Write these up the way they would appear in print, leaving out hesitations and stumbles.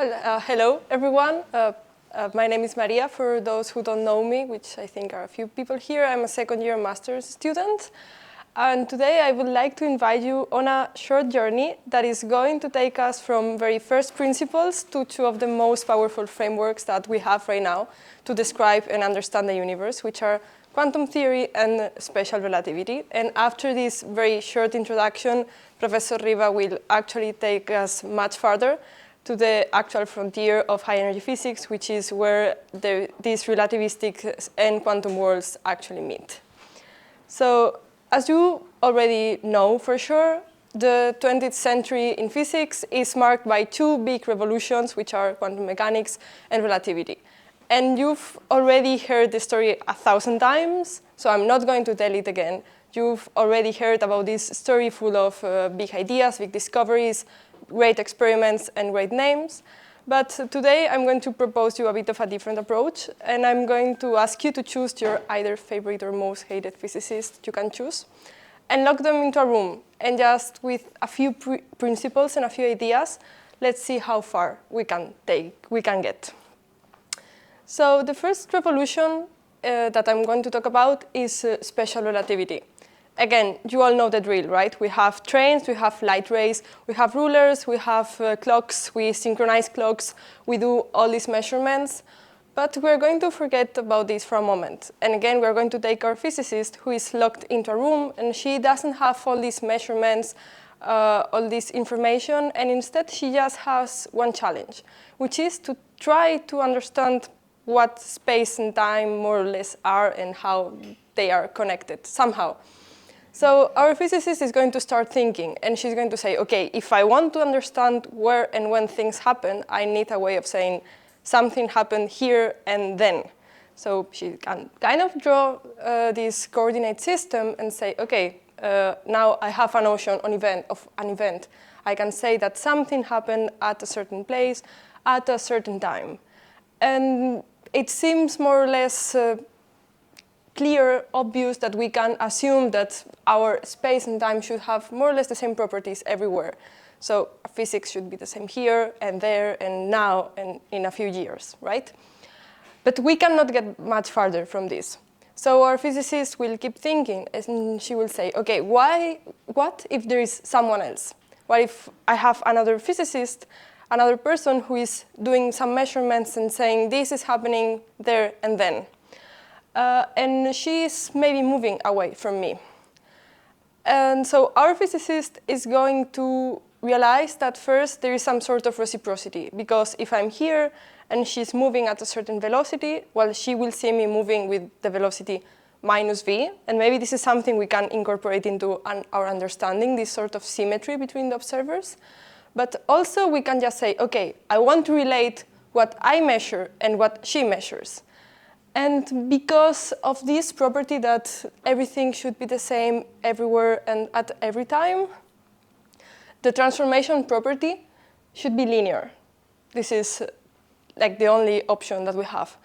Hello, everyone. My name is Maria, for those who don't know me, which I think are a few people here. I'm a second-year master's student. And today I would like to invite you on a short journey that is going to take us from very first principles to two of the most powerful frameworks that we have right now to describe and understand the universe, which are quantum theory and special relativity. And after this very short introduction, Professor Riva will actually take us much farther to the actual frontier of high-energy physics, which is where these relativistic and quantum worlds actually meet. So, as you already know for sure, the 20th century in physics is marked by two big revolutions, which are quantum mechanics and relativity. And you've already heard the story 1,000 times, so I'm not going to tell it again. You've already heard about this story full of big ideas, big discoveries, great experiments, and great names. But today I'm going to propose you a bit of a different approach, and I'm going to ask you to choose your either favorite or most hated physicist you can choose, and lock them into a room. And just with a few principles and a few ideas, let's see how far we can get. So the first revolution that I'm going to talk about is special relativity. Again, you all know the drill, right? We have trains, we have light rays, we have rulers, we have clocks, we synchronize clocks, we do all these measurements. But we're going to forget about this for a moment. And again, we're going to take our physicist who is locked into a room, and she doesn't have all these measurements, all this information, and instead she just has one challenge, which is to try to understand what space and time more or less are and how they are connected somehow. So our physicist is going to start thinking, and she's going to say, okay, if I want to understand where and when things happen, I need a way of saying something happened here and then. So she can kind of draw this coordinate system and say, okay, now I have a notion of an event. I can say that something happened at a certain place at a certain time. And it seems more or less clear, obvious that we can assume that our space and time should have more or less the same properties everywhere. So physics should be the same here and there and now and in a few years, right? But we cannot get much farther from this. So our physicist will keep thinking, and she will say, okay, what if there is someone else? What if I have another physicist, another person who is doing some measurements and saying this is happening there and then? And she is maybe moving away from me. And so our physicist is going to realize that first there is some sort of reciprocity, because if I'm here and she's moving at a certain velocity, well, she will see me moving with the velocity minus v, and maybe this is something we can incorporate into our understanding, this sort of symmetry between the observers. But also we can just say, okay, I want to relate what I measure and what she measures. And because of this property that everything should be the same everywhere and at every time, the transformation property should be linear. This is like the only option that we have.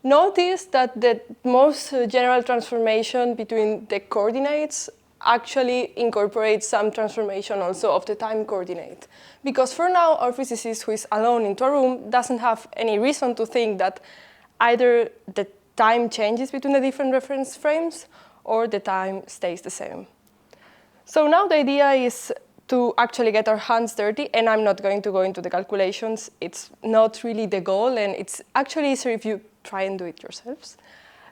Notice that the most general transformation between the coordinates actually incorporates some transformation also of the time coordinate. Because for now, our physicist who is alone into a room doesn't have any reason to think that either the time changes between the different reference frames or the time stays the same. So now the idea is to actually get our hands dirty, and I'm not going to go into the calculations. It's not really the goal, and it's actually easier if you try and do it yourselves.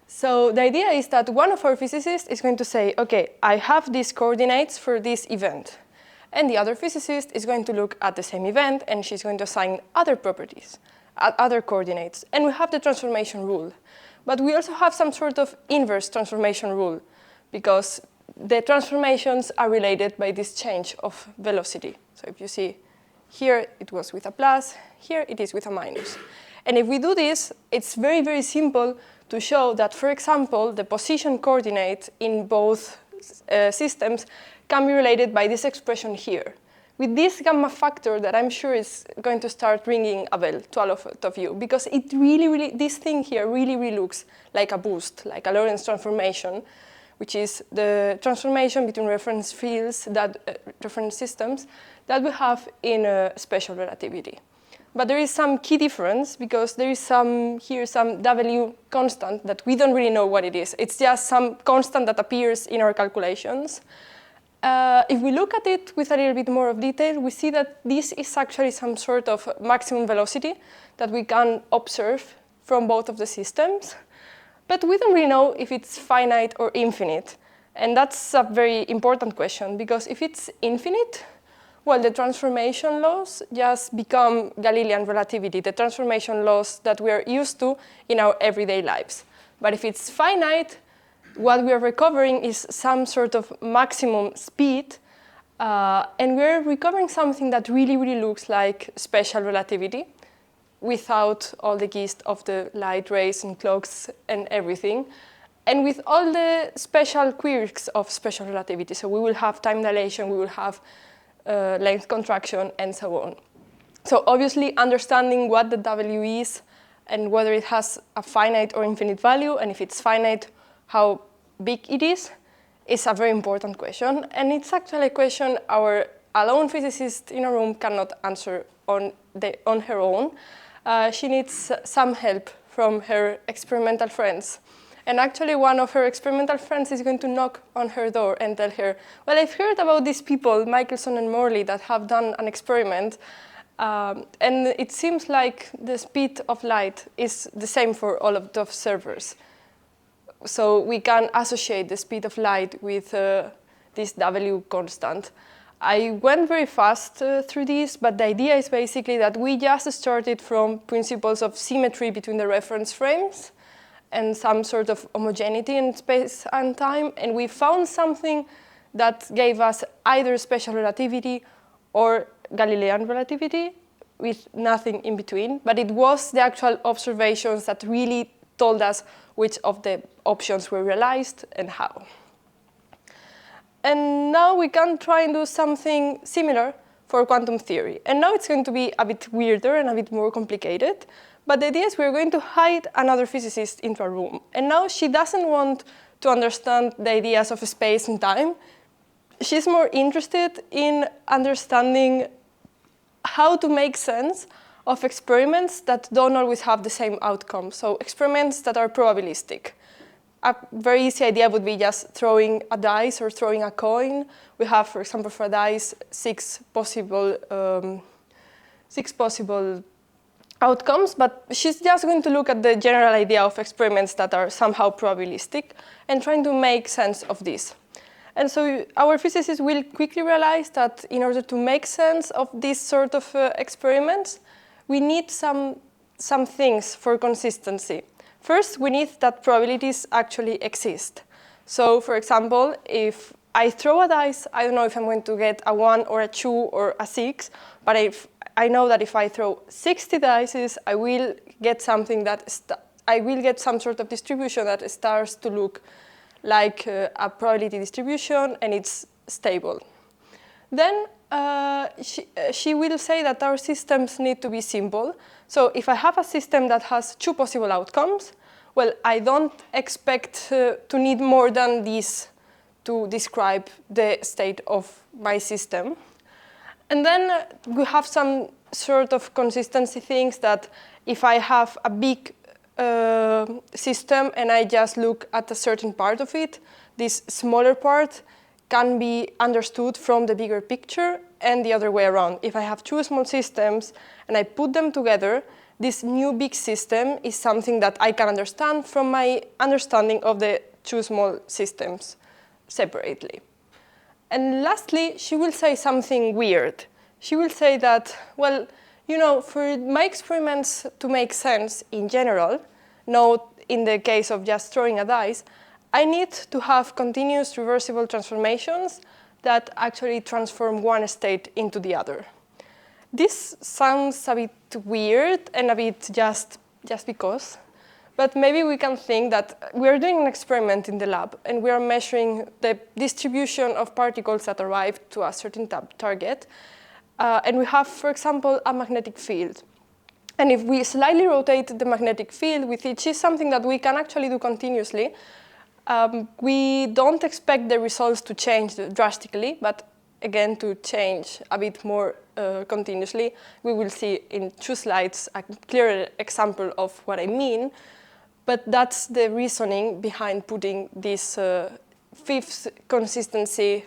So the idea is that one of our physicists is going to say, okay, I have these coordinates for this event. And the other physicist is going to look at the same event, and she's going to assign other properties, other coordinates. And we have the transformation rule. But we also have some sort of inverse transformation rule, because the transformations are related by this change of velocity. So if you see here, it was with a plus, here it is with a minus. And if we do this, it's very, very simple to show that, for example, the position coordinate in both systems can be related by this expression here, with this gamma factor that I'm sure is going to start ringing a bell to all of you, because it really, this thing here really looks like a boost, like a Lorentz transformation, which is the transformation between reference fields, reference systems that we have in special relativity. But there is some key difference because there is some W constant that we don't really know what it is. It's just some constant that appears in our calculations. If we look at it with a little bit more of detail, we see that this is actually some sort of maximum velocity that we can observe from both of the systems. But we don't really know if it's finite or infinite. And that's a very important question, because if it's infinite, well, the transformation laws just become Galilean relativity, the transformation laws that we are used to in our everyday lives. But if it's finite, what we are recovering is some sort of maximum speed, and we're recovering something that really, really looks like special relativity without all the gist of the light rays and clocks and everything, and with all the special quirks of special relativity. So we will have time dilation, we will have length contraction, and so on. So obviously, understanding what the W is and whether it has a finite or infinite value, and if it's finite, how big it is a very important question. And it's actually a question our alone physicist in a room cannot answer on her own. She needs some help from her experimental friends. And actually, one of her experimental friends is going to knock on her door and tell her, well, I've heard about these people, Michelson and Morley, that have done an experiment. And it seems like the speed of light is the same for all of the observers. So we can associate the speed of light with this W constant. I went very fast through this, but the idea is basically that we just started from principles of symmetry between the reference frames and some sort of homogeneity in space and time, and we found something that gave us either special relativity or Galilean relativity with nothing in between, but it was the actual observations that really told us which of the options were realized and how. And now we can try and do something similar for quantum theory. And now it's going to be a bit weirder and a bit more complicated, but the idea is we're going to hide another physicist into a room. And now she doesn't want to understand the ideas of space and time. She's more interested in understanding how to make sense of experiments that don't always have the same outcome. So experiments that are probabilistic. A very easy idea would be just throwing a dice or throwing a coin. We have, for example, for a dice, six possible outcomes, but she's just going to look at the general idea of experiments that are somehow probabilistic and trying to make sense of this. And so our physicists will quickly realize that in order to make sense of this sort of experiments, we need some things for consistency. First, we need that probabilities actually exist. So, for example, if I throw a dice, I don't know if I'm going to get a 1 or a 2 or a 6, but I know that if I throw 60 dice, I will get something I will get some sort of distribution that starts to look like a probability distribution, and it's stable. Then she will say that our systems need to be simple. So if I have a system that has two possible outcomes, well, I don't expect to need more than this to describe the state of my system. And then we have some sort of consistency things that if I have a big system and I just look at a certain part of it, this smaller part can be understood from the bigger picture, and the other way around. If I have two small systems and I put them together, this new big system is something that I can understand from my understanding of the two small systems separately. And lastly, she will say something weird. She will say that, well, you know, for my experiments to make sense in general, not in the case of just throwing a dice, I need to have continuous reversible transformations that actually transform one state into the other. This sounds a bit weird and a bit just because, but maybe we can think that we're doing an experiment in the lab and we are measuring the distribution of particles that arrive to a certain target, and we have, for example, a magnetic field. And if we slightly rotate the magnetic field, which is something that we can actually do continuously, we don't expect the results to change drastically, but again, to change a bit more continuously. We will see in 2 slides a clear example of what I mean. But that's the reasoning behind putting this 5th consistency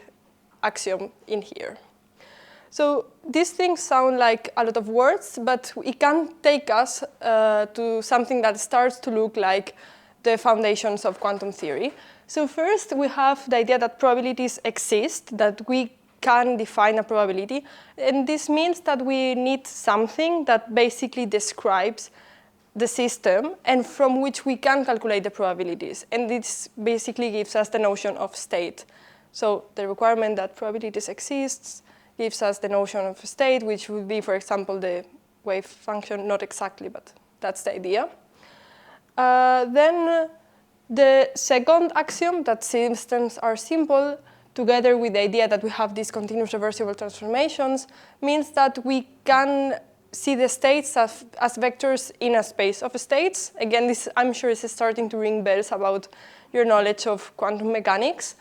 axiom in here. So these things sound like a lot of words, but it can take us to something that starts to look like the foundations of quantum theory. So first, we have the idea that probabilities exist, that we can define a probability. And this means that we need something that basically describes the system and from which we can calculate the probabilities. And this basically gives us the notion of state. So the requirement that probabilities exist gives us the notion of state, which would be, for example, the wave function, not exactly, but that's the idea. Then the second axiom, that systems are simple, together with the idea that we have these continuous reversible transformations, means that we can see the states as vectors in a space of states. Again, this, I'm sure, is starting to ring bells about your knowledge of quantum mechanics.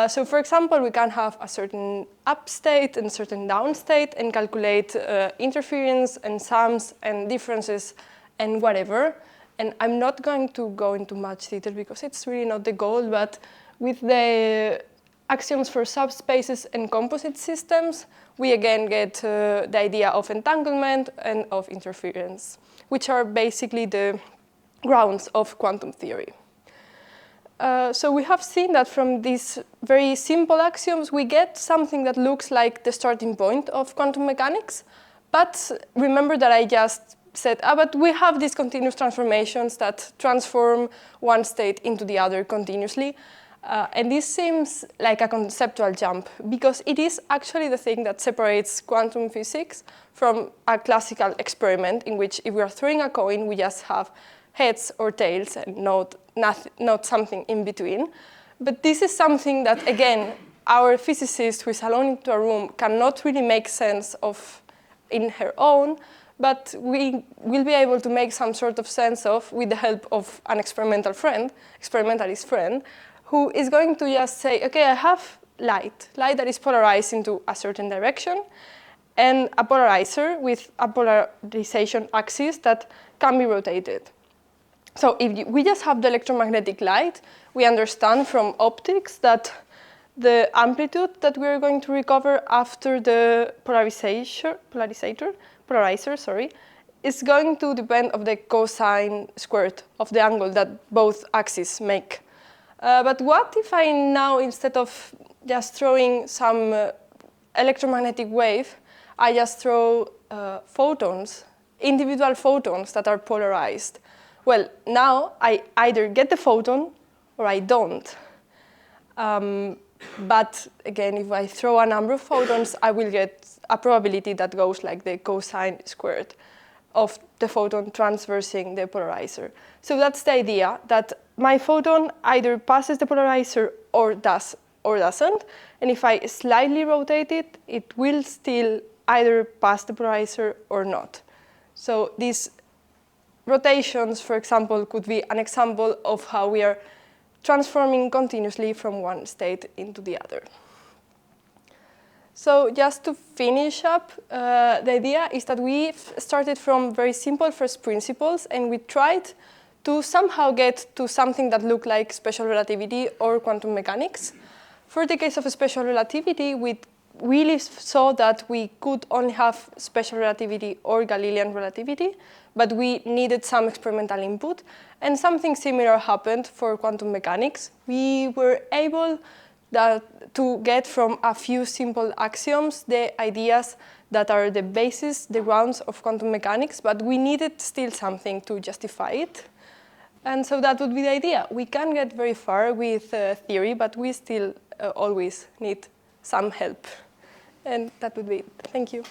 So for example, we can have a certain up state and certain down state and calculate interference and sums and differences and whatever. And I'm not going to go into much detail because it's really not the goal, but with the axioms for subspaces and composite systems, we again get the idea of entanglement and of interference, which are basically the grounds of quantum theory. So we have seen that from these very simple axioms, we get something that looks like the starting point of quantum mechanics. But remember that I just said, but we have these continuous transformations that transform one state into the other continuously. And this seems like a conceptual jump, because it is actually the thing that separates quantum physics from a classical experiment in which if we are throwing a coin, we just have heads or tails and not something in between. But this is something that, again, our physicist who is alone into a room cannot really make sense of in her own, but we will be able to make some sort of sense of with the help of an experimentalist friend, who is going to just say, okay, I have light that is polarized into a certain direction, and a polarizer with a polarization axis that can be rotated. So if we just have the electromagnetic light, we understand from optics that the amplitude that we're going to recover after the polarizer, is going to depend on the cosine squared of the angle that both axes make. But what if I now, instead of just throwing some electromagnetic wave, I just throw photons, individual photons that are polarized? Well, now I either get the photon or I don't. But again, if I throw a number of photons, I will get a probability that goes like the cosine squared of the photon transversing the polarizer. So that's the idea, that my photon either passes the polarizer or does or doesn't. And if I slightly rotate it, it will still either pass the polarizer or not. So these rotations, for example, could be an example of how we are transforming continuously from one state into the other. So just to finish up, the idea is that we've started from very simple first principles, and we tried to somehow get to something that looked like special relativity or quantum mechanics. For the case of special relativity, we really saw that we could only have special relativity or Galilean relativity, but we needed some experimental input, and something similar happened for quantum mechanics. We were able to get from a few simple axioms the ideas that are the basis, the grounds of quantum mechanics, but we needed still something to justify it. And so that would be the idea. We can get very far with theory, but we still always need some help. And that would be it. Thank you.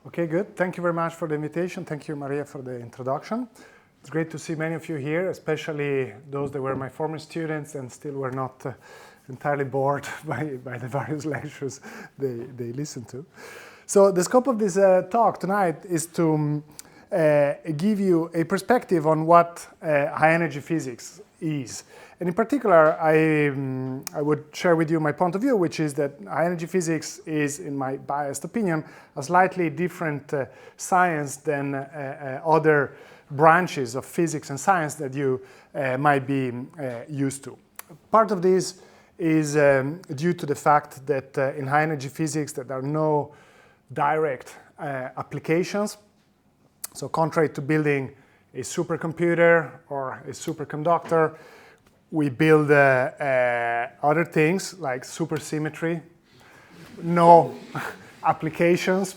Okay, good. Thank you very much for the invitation. Thank you, Maria, for the introduction. It's great to see many of you here, especially those that were my former students and still were not entirely bored by the various lectures they listened to. So the scope of this talk tonight is to give you a perspective on what high-energy physics is. And in particular, I would share with you my point of view, which is that high-energy physics is, in my biased opinion, a slightly different science than other branches of physics and science that you might be used to. Part of this is due to the fact that in high-energy physics there are no direct applications. So contrary to building a supercomputer or a superconductor, we build other things like supersymmetry, no applications.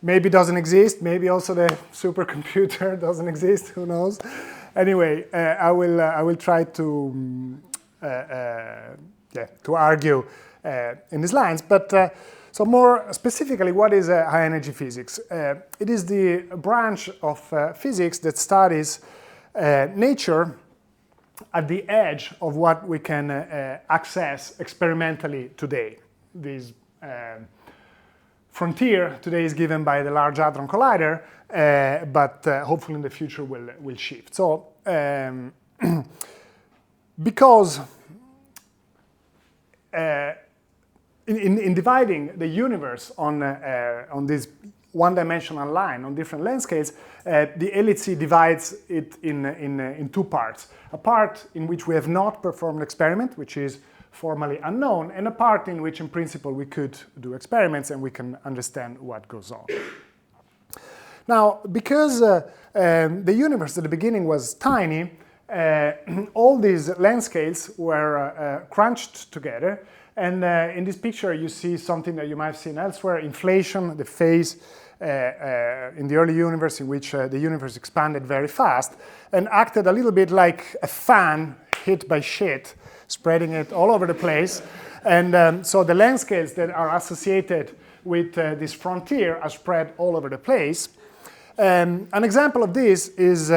Maybe doesn't exist, maybe also the supercomputer doesn't exist, who knows. Anyway, I will try to argue in these lines, but so more specifically, what is high-energy physics? It is the branch of physics that studies nature at the edge of what we can access experimentally today. This frontier today is given by the Large Hadron Collider, but hopefully in the future will shift. So because in dividing the universe on this one-dimensional line on different length scales, the LHC divides it in two parts. A part in which we have not performed an experiment, which is formally unknown, and a part in which, in principle, we could do experiments and we can understand what goes on. Now, because the universe at the beginning was tiny, all these length scales were crunched together. And in this picture, you see something that you might have seen elsewhere, inflation, the phase in the early universe in which the universe expanded very fast and acted a little bit like a fan hit by shit, spreading it all over the place. And so the length scales that are associated with this frontier are spread all over the place. An example of this is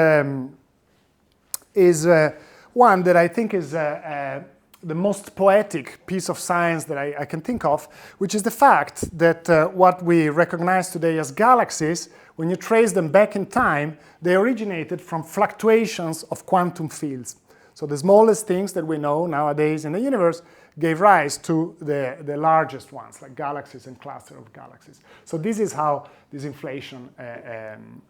one that I think is the most poetic piece of science that I can think of, which is the fact that what we recognize today as galaxies, when you trace them back in time, they originated from fluctuations of quantum fields. So the smallest things that we know nowadays in the universe gave rise to the largest ones, like galaxies and clusters of galaxies. So this is how this inflation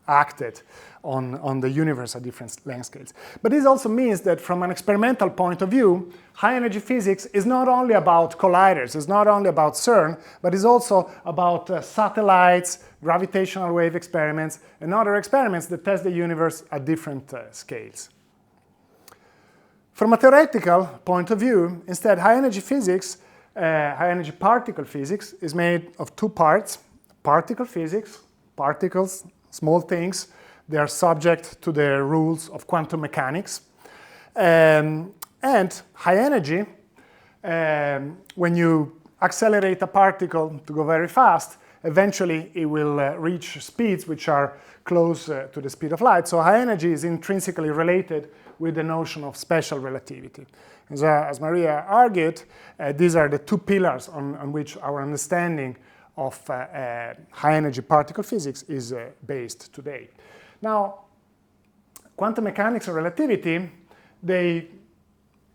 acted on the universe at different length scales. But this also means that from an experimental point of view, high-energy physics is not only about colliders, it's not only about CERN, but it's also about satellites, gravitational wave experiments, and other experiments that test the universe at different scales. From a theoretical point of view, instead, high-energy physics, high-energy particle physics, is made of two parts. Particle physics, particles, small things, they are subject to the rules of quantum mechanics. And high energy, when you accelerate a particle to go very fast, eventually it will reach speeds which are close to the speed of light. So high energy is intrinsically related with the notion of special relativity. As Maria argued, these are the two pillars on which our understanding of high-energy particle physics is based today. Now, quantum mechanics and relativity, they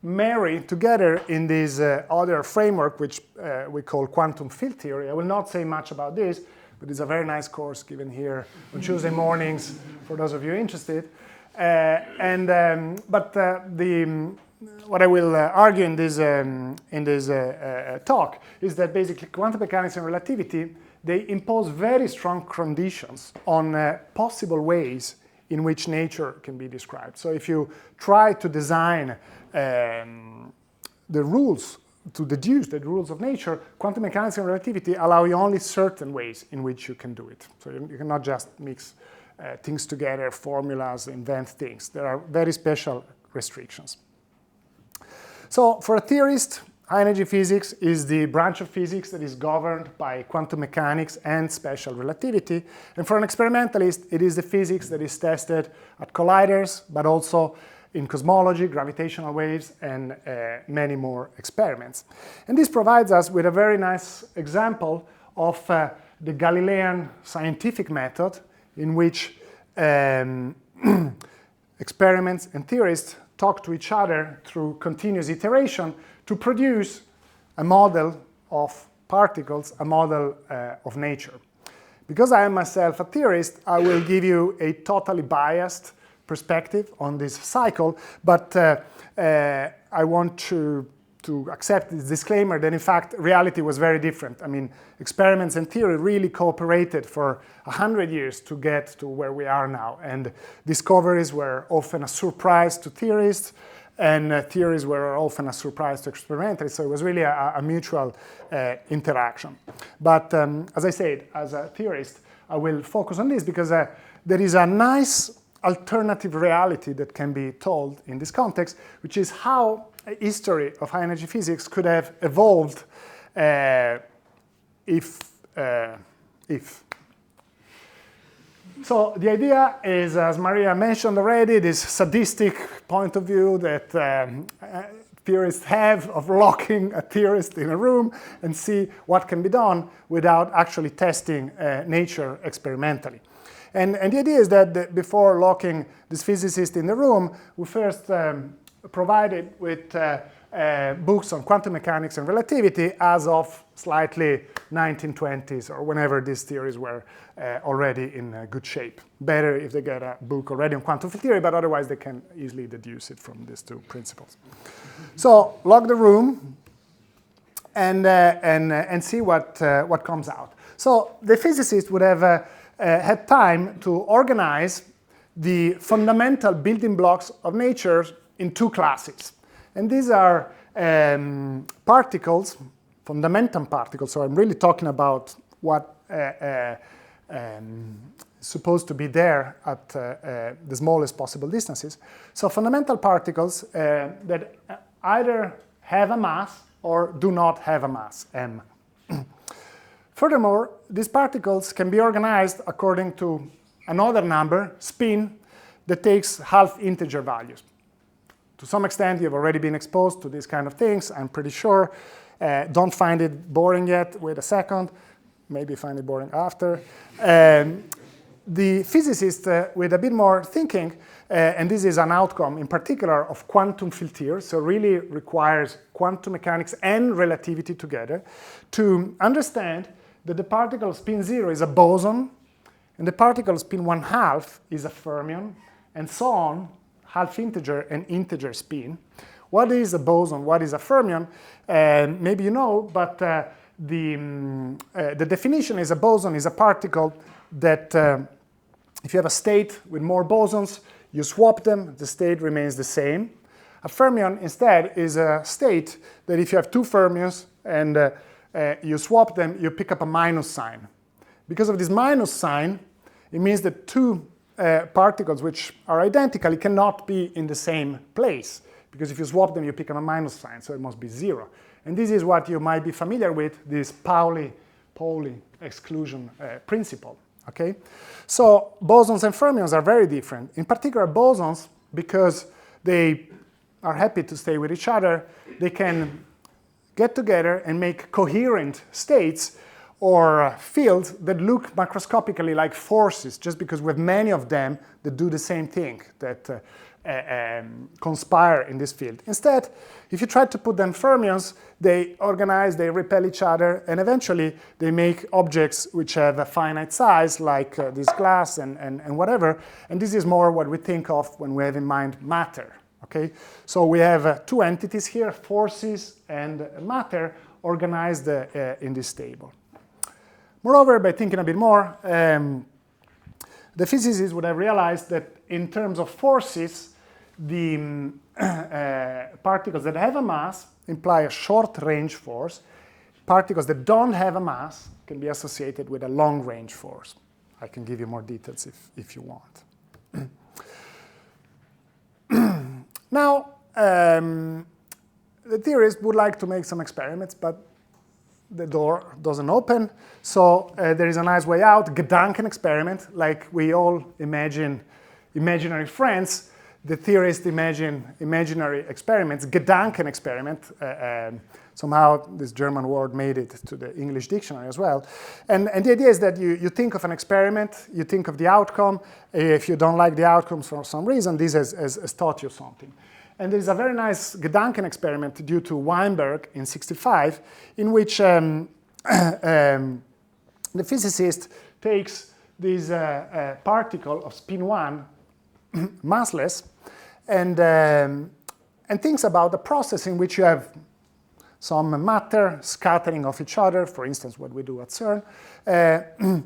marry together in this other framework, which we call quantum field theory. I will not say much about this, but it's a very nice course given here on Tuesday mornings for those of you interested. What I will argue in this talk is that basically quantum mechanics and relativity, they impose very strong conditions on possible ways in which nature can be described. So if you try to design the rules, to deduce the rules of nature, quantum mechanics and relativity allow you only certain ways in which you can do it. So you cannot just mix things together, formulas, invent things. There are very special restrictions. So for a theorist, High-energy physics is the branch of physics that is governed by quantum mechanics and special relativity. And for an experimentalist, it is the physics that is tested at colliders, but also in cosmology, gravitational waves, and many more experiments. And this provides us with a very nice example of the Galilean scientific method in which experiments and theorists talk to each other through continuous iteration to produce a model of particles, a model of nature. Because I am myself a theorist, I will give you a totally biased perspective on this cycle, but I want to accept this disclaimer that in fact reality was very different. I mean, experiments and theory really cooperated for 100 years to get to where we are now, and discoveries were often a surprise to theorists, and theories were often a surprise to experimentalists, so it was really a mutual interaction. But as I said, as a theorist, I will focus on this because there is a nice alternative reality that can be told in this context, which is how a history of high-energy physics could have evolved if. So the idea is, as Maria mentioned already, this sadistic point of view that theorists have of locking a theorist in a room and see what can be done without actually testing nature experimentally. And the idea is that before locking this physicist in the room, we first provided with books on quantum mechanics and relativity as of slightly 1920s or whenever these theories were already in good shape. Better if they get a book already on quantum field theory, but otherwise they can easily deduce it from these two principles. So lock the room and see what comes out. So the physicist would have had time to organize the fundamental building blocks of nature in two classes. And these are particles, fundamental particles, so I'm really talking about what supposed to be there at the smallest possible distances. So fundamental particles that either have a mass or do not have a mass, m. Furthermore, these particles can be organized according to another number, spin, that takes half integer values. To some extent, you've already been exposed to these kind of things, I'm pretty sure. Don't find it boring yet. Wait a second. Maybe find it boring after. The physicist, with a bit more thinking, and this is an outcome in particular of quantum field theory, so really requires quantum mechanics and relativity together, to understand that the particle spin 0 is a boson, and the particle spin 1/2 is a fermion, and so on, half integer and integer spin. What is a boson? What is a fermion? Maybe you know, but the definition is a boson is a particle that if you have a state with more bosons, you swap them, the state remains the same. A fermion instead is a state that if you have two fermions and you swap them, you pick up a minus sign. Because of this minus sign, it means that two particles which are identical cannot be in the same place. Because if you swap them, you pick up a minus sign, so it must be 0. And this is what you might be familiar with, this Pauli exclusion principle. Okay? So bosons and fermions are very different. In particular, bosons, because they are happy to stay with each other, they can get together and make coherent states or fields that look macroscopically like forces, just because we have many of them that do the same thing, that conspire in this field. Instead, if you try to put them fermions, they organize, they repel each other, and eventually they make objects which have a finite size, like this glass and whatever, and this is more what we think of when we have in mind matter. Okay? So we have two entities here, forces and matter, organized in this table. Moreover, by thinking a bit more, the physicists would have realized that in terms of forces, the particles that have a mass imply a short-range force. Particles that don't have a mass can be associated with a long-range force. I can give you more details if you want. Now, the theorist would like to make some experiments, but the door doesn't open. So there is a nice way out, gedanken experiment, like we all imagine imaginary friends. The theorists imagine imaginary experiments, gedanken experiment. Somehow this German word made it to the English dictionary as well. And the idea is that you think of an experiment, you think of the outcome. If you don't like the outcomes for some reason, this has taught you something. And there is a very nice gedanken experiment due to Weinberg in '65, in which the physicist takes this particle of spin 1, massless, and thinks about the process in which you have some matter scattering off each other, for instance, what we do at CERN. And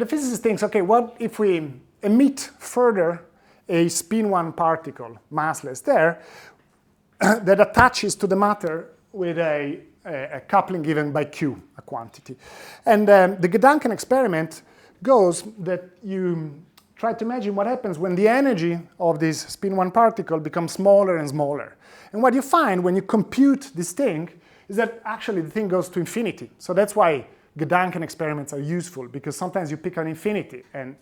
the physicist thinks, okay, what if we emit further a spin 1 particle, massless there, that attaches to the matter with a coupling given by Q, a quantity. And the Gedanken experiment goes that you try to imagine what happens when the energy of this spin 1 particle becomes smaller and smaller. And what you find when you compute this thing is that actually the thing goes to infinity. So that's why Gedanken experiments are useful, because sometimes you pick an infinity and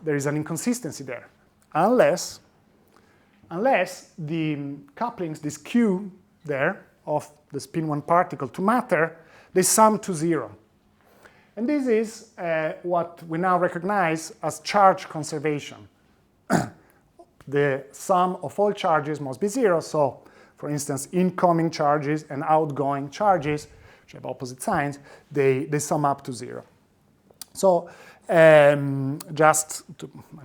there is an inconsistency there. Unless the couplings, this Q there of the spin 1 particle to matter, they sum to 0. And this is what we now recognize as charge conservation. The sum of all charges must be 0. So, for instance, incoming charges and outgoing charges, which have opposite signs, they sum up to 0. So, I'm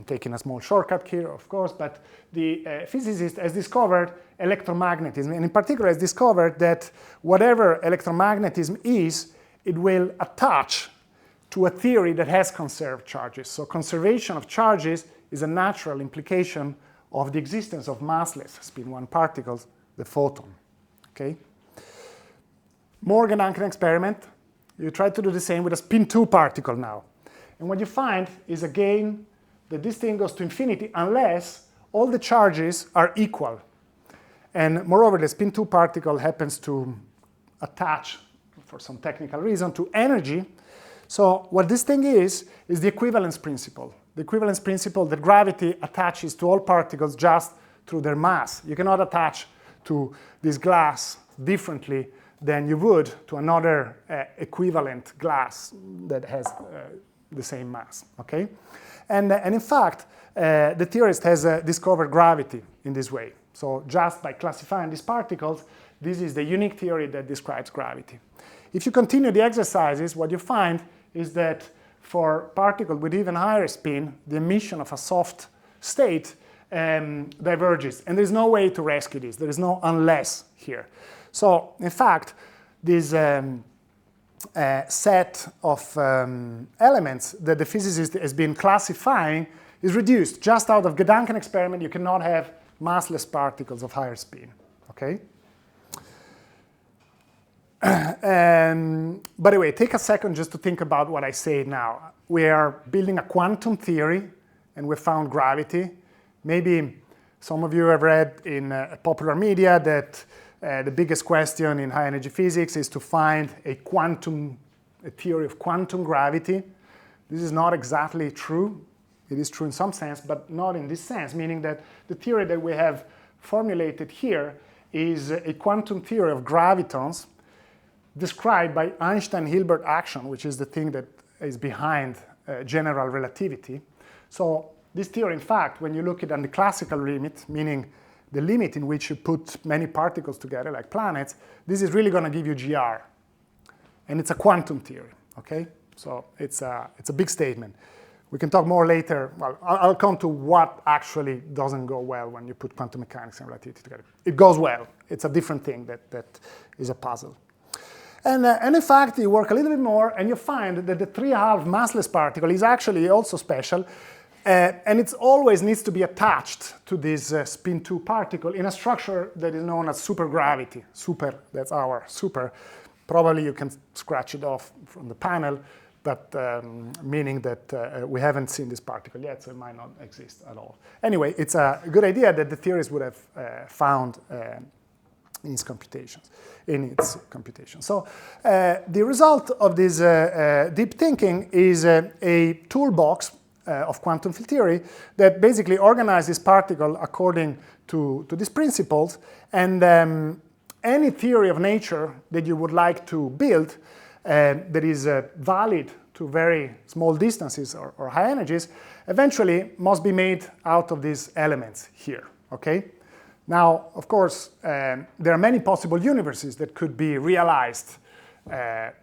taking a small shortcut here, of course, but the physicist has discovered electromagnetism, and in particular has discovered that whatever electromagnetism is, it will attach to a theory that has conserved charges. So conservation of charges is a natural implication of the existence of massless spin 1 particles, the photon. Okay? More Gedanken experiment. You try to do the same with a spin 2 particle now. And what you find is again that this thing goes to infinity unless all the charges are equal. And moreover, the spin 2 particle happens to attach, for some technical reason, to energy. So what this thing is the equivalence principle. The equivalence principle that gravity attaches to all particles just through their mass. You cannot attach to this glass differently than you would to another equivalent glass that has the same mass, okay? And in fact, the theorist has discovered gravity in this way. So just by classifying these particles, this is the unique theory that describes gravity. If you continue the exercises, what you find is that for particles with even higher spin, the emission of a soft state diverges. And there's no way to rescue this. There is no unless here. So in fact, this set of elements that the physicist has been classifying is reduced. Just out of Gedanken experiment, you cannot have massless particles of higher spin. Okay? By the way, take a second just to think about what I say now. We are building a quantum theory, and we found gravity. Maybe some of you have read in popular media that the biggest question in high-energy physics is to find a theory of quantum gravity. This is not exactly true. It is true in some sense, but not in this sense, meaning that the theory that we have formulated here is a quantum theory of gravitons described by Einstein-Hilbert action, which is the thing that is behind general relativity. So this theory, in fact, when you look at it on the classical limit, meaning the limit in which you put many particles together, like planets, this is really going to give you GR. And it's a quantum theory, okay? So it's a big statement. We can talk more later. Well, I'll come to what actually doesn't go well when you put quantum mechanics and relativity together. It goes well. It's a different thing that is a puzzle. And in fact, you work a little bit more, and you find that the 3.5 massless particle is actually also special. And it always needs to be attached to this spin 2 particle in a structure that is known as supergravity. Super, that's our super. Probably you can scratch it off from the panel, but meaning that we haven't seen this particle yet, so it might not exist at all. Anyway, it's a good idea that the theorists would have found in its computations. So the result of this deep thinking is a toolbox of quantum field theory that basically organizes particles according to these principles, and any theory of nature that you would like to build that is valid to very small distances or high energies eventually must be made out of these elements here, okay? Now, of course, there are many possible universes that could be realized,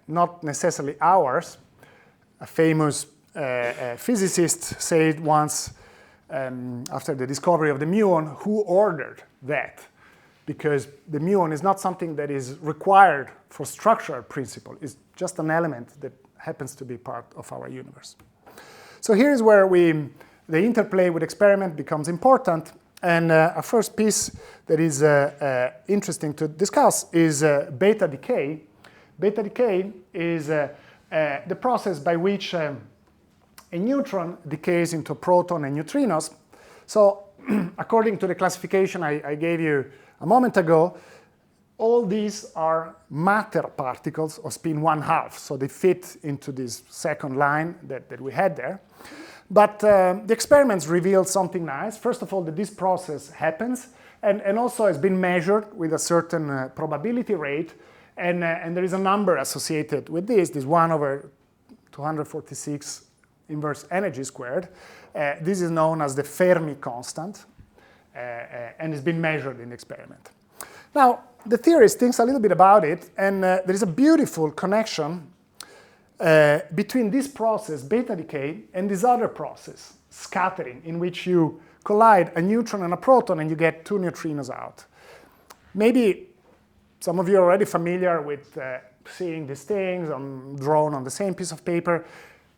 not necessarily ours. A famous physicist said once, after the discovery of the muon, who ordered that? Because the muon is not something that is required for structural principle. It's just an element that happens to be part of our universe. So here's where the interplay with experiment becomes important. And a first piece that is interesting to discuss is beta decay. Beta decay is the process by which a neutron decays into proton and neutrinos. So according to the classification I gave you a moment ago, all these are matter particles of spin 1/2. So they fit into this second line that we had there. But the experiments revealed something nice. First of all, that this process happens, and also has been measured with a certain probability rate, and there is a number associated with this 1/246 inverse energy squared. This is known as the Fermi constant, and it's been measured in the experiment. Now, the theorist thinks a little bit about it, and there is a beautiful connection between this process, beta decay, and this other process, scattering, in which you collide a neutron and a proton and you get two neutrinos out. Maybe some of you are already familiar with seeing these things drawn on the same piece of paper,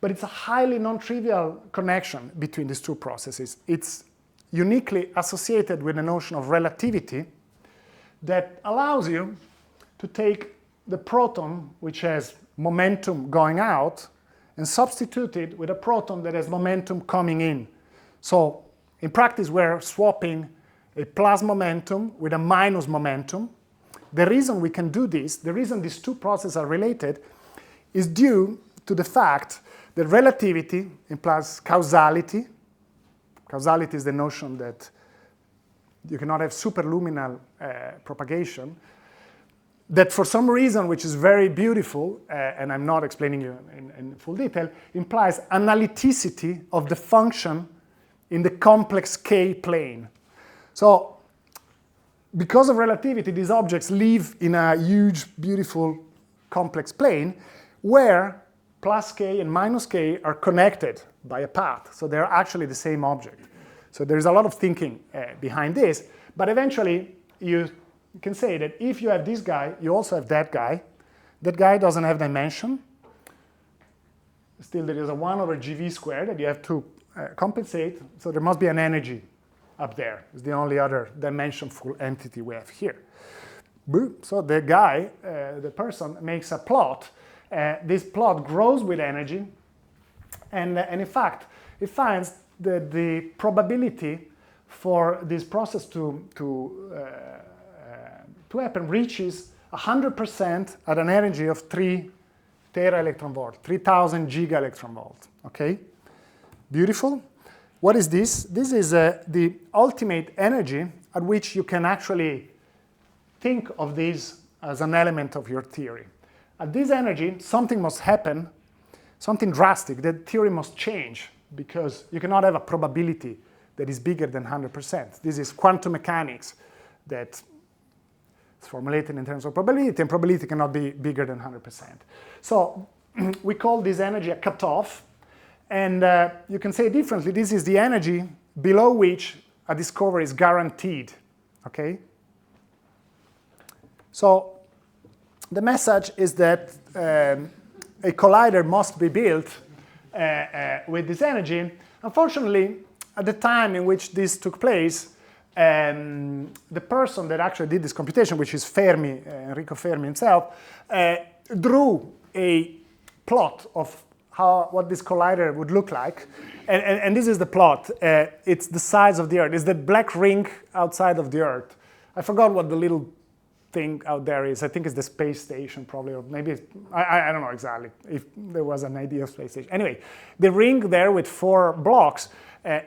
but it's a highly non-trivial connection between these two processes. It's uniquely associated with the notion of relativity that allows you to take the proton, which has momentum going out, and substitute it with a proton that has momentum coming in. So in practice, we're swapping a plus momentum with a minus momentum. The reason we can do this, the reason these two processes are related, is due to the fact that relativity implies causality. Causality is the notion that you cannot have superluminal propagation, that for some reason, which is very beautiful, and I'm not explaining you in full detail, implies analyticity of the function in the complex K plane. So because of relativity, these objects live in a huge, beautiful, complex plane where plus K and minus K are connected by a path. So they're actually the same object. So there's a lot of thinking behind this, but eventually you can say that if you have this guy, you also have that guy. That guy doesn't have dimension. Still, there is a 1/GV squared that you have to compensate. So there must be an energy up there. It's the only other dimensionful entity we have here. So the guy, the person, makes a plot. This plot grows with energy. And in fact, it finds that the probability for this process to happen reaches 100% at an energy of 3 tera electron volt, 3000 giga electron volt, okay? Beautiful. What is this? This is the ultimate energy at which you can actually think of this as an element of your theory. At this energy, something must happen, something drastic. The theory must change because you cannot have a probability that is bigger than 100%. This is quantum mechanics that is formulated in terms of probability, and probability cannot be bigger than 100%. So we call this energy a cutoff, and you can say differently. This is the energy below which a discovery is guaranteed, okay? So the message is that a collider must be built with this energy. Unfortunately, at the time in which this took place, the person that actually did this computation, which is Fermi, Enrico Fermi himself, drew a plot of what this collider would look like. And this is the plot. It's the size of the Earth. It's the black ring outside of the Earth. I forgot what the little thing out there is. I think it's the space station probably, or maybe, I don't know exactly if there was an idea of space station. Anyway, the ring there with 4 blocks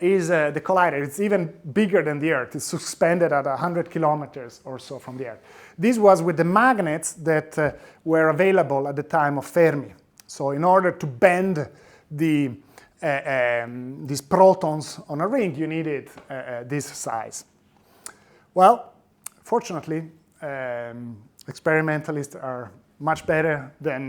is the collider. It's even bigger than the Earth. It's suspended at 100 kilometers or so from the Earth. This was with the magnets that were available at the time of Fermi. So in order to bend these protons on a ring, you needed this size. Well, fortunately, experimentalists are much better than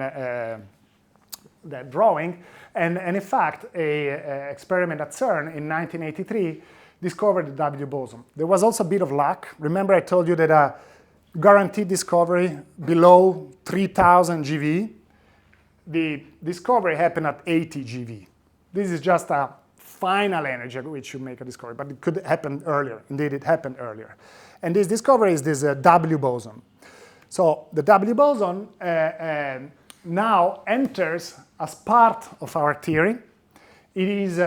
that drawing. And in fact, an experiment at CERN in 1983 discovered the W boson. There was also a bit of luck. Remember I told you that a guaranteed discovery below 3000 GeV, the discovery happened at 80 GeV. This is just a final energy at which you make a discovery, but it could happen earlier. Indeed, it happened earlier. And this discovery is this W boson. So the W boson now enters as part of our theory. It is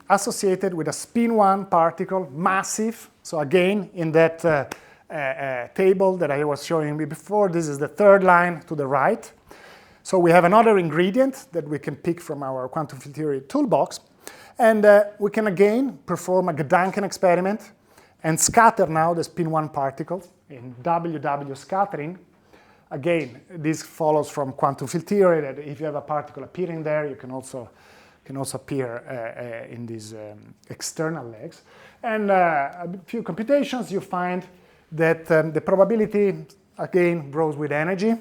associated with a spin-1 particle, massive. So again, in that table that I was showing you before, this is the third line to the right. So we have another ingredient that we can pick from our quantum field theory toolbox. And we can again perform a gedanken experiment and scatter now the spin-1 particles in WW scattering. Again, this follows from quantum field theory that if you have a particle appearing there, you can also appear in these external legs. And a few computations, you find that the probability, again, grows with energy.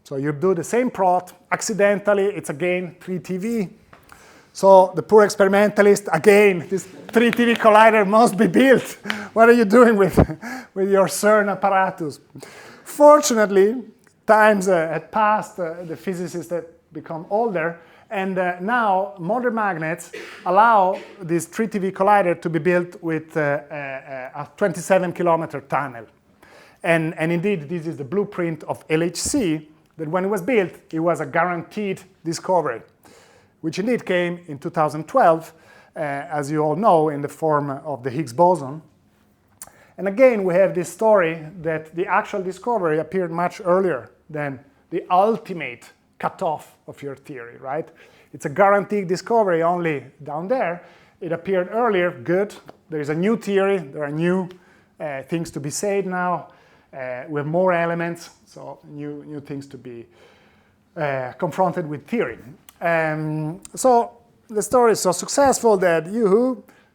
So you do the same plot. Accidentally, it's again 3 TeV. So the poor experimentalist, again, this 3 TeV collider must be built. What are you doing with your CERN apparatus? Fortunately, times had passed, the physicists had become older, and now modern magnets allow this 3 TeV collider to be built with a 27-kilometer tunnel. And indeed, this is the blueprint of LHC, that when it was built, it was a guaranteed discovery, which indeed came in 2012, as you all know, in the form of the Higgs boson. And again, we have this story that the actual discovery appeared much earlier than the ultimate cutoff of your theory, right? It's a guaranteed discovery only down there. It appeared earlier, good. There is a new theory. There are new things to be said now. We have more elements, so new things to be confronted with theory. So the story is so successful that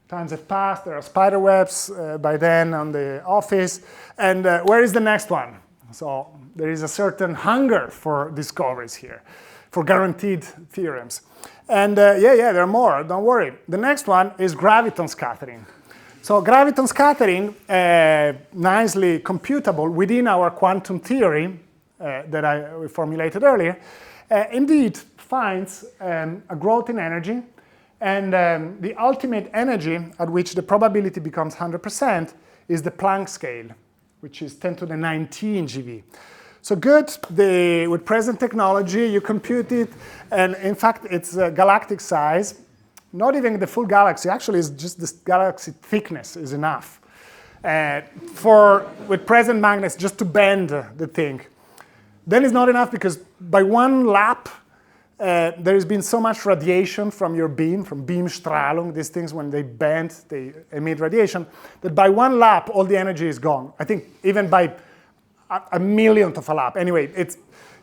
times have passed, there are spider webs by then on the office, and where is the next one? So there is a certain hunger for discoveries here, for guaranteed theorems. And there are more, don't worry. The next one is graviton scattering. So graviton scattering, nicely computable within our quantum theory that we formulated earlier, indeed finds a growth in energy. And the ultimate energy at which the probability becomes 100% is the Planck scale, which is 10 to the 19 GeV. So good, with present technology, you compute it, and in fact, it's galactic size. Not even the full galaxy, actually, it's just the galaxy thickness is enough with present magnets just to bend the thing. Then it's not enough because by one lap, there has been so much radiation from your beam, from Beamstrahlung, these things when they bend, they emit radiation, that by one lap, all the energy is gone. I think even by a millionth of a lap. Anyway,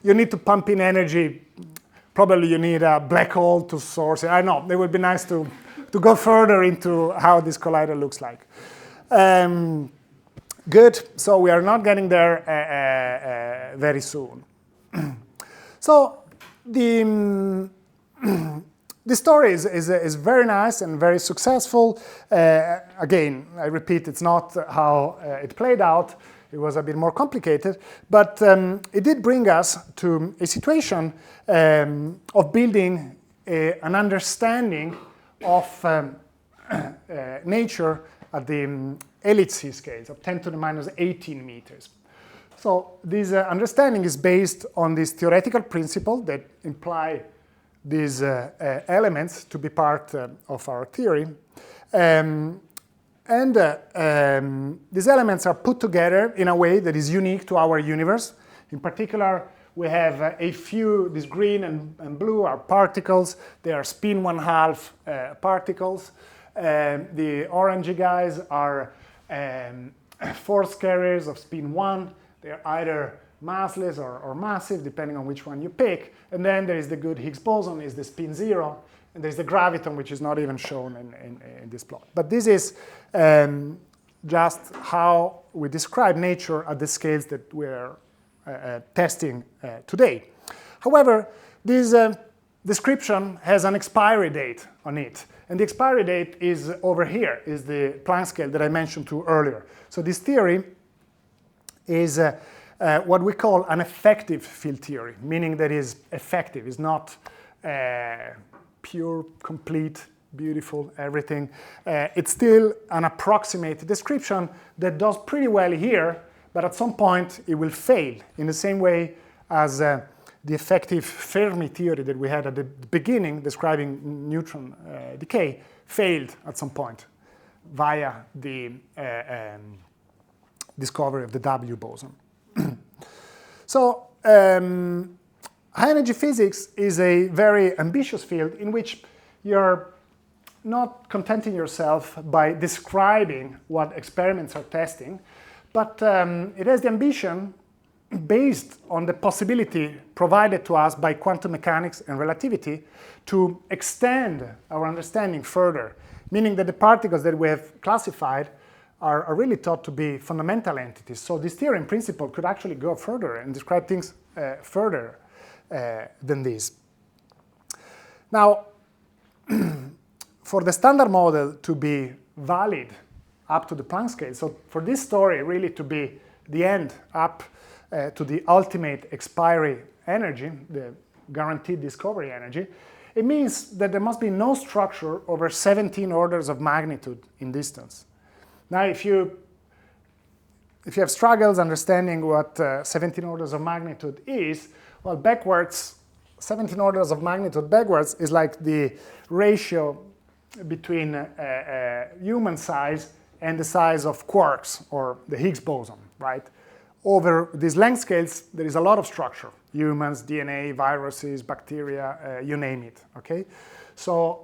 you need to pump in energy. Probably you need a black hole to source it. I know, it would be nice to go further into how this collider looks like. Good, so we are not getting there very soon. So, the story is very nice and very successful. Again, I repeat, it's not how it played out. It was a bit more complicated, but it did bring us to a situation of building an understanding of nature at the LHC scales of 10 to the minus 18 meters. So this understanding is based on this theoretical principle that imply these elements to be part of our theory. And And these elements are put together in a way that is unique to our universe. In particular, we have a few, these green and blue are particles. They are spin 1/2 particles. The orangey guys are force carriers of spin 1. They're either massless or massive, depending on which one you pick. And then there is the good Higgs boson, is the spin 0. And there's the graviton, which is not even shown in this plot. But this is just how we describe nature at the scales that we're testing today. However, this description has an expiry date on it. And the expiry date is over here, is the Planck scale that I mentioned to earlier. So this theory is what we call an effective field theory, meaning that is effective, is not pure, complete, beautiful, everything. It's still an approximate description that does pretty well here, but at some point it will fail in the same way as the effective Fermi theory that we had at the beginning describing neutron decay failed at some point via the discovery of the W boson. So high energy physics is a very ambitious field in which you're not contenting yourself by describing what experiments are testing, but it has the ambition, based on the possibility provided to us by quantum mechanics and relativity, to extend our understanding further, meaning that the particles that we have classified are really thought to be fundamental entities. So this theory in principle could actually go further and describe things further than this. Now, for the standard model to be valid up to the Planck scale, so for this story really to be the end up to the ultimate expiry energy, the guaranteed discovery energy, it means that there must be no structure over 17 orders of magnitude in distance. Now, if you have struggles understanding what 17 orders of magnitude is, well, backwards, 17 orders of magnitude backwards is like the ratio between human size and the size of quarks, or the Higgs boson, right? Over these length scales, there is a lot of structure. Humans, DNA, viruses, bacteria, you name it, okay? So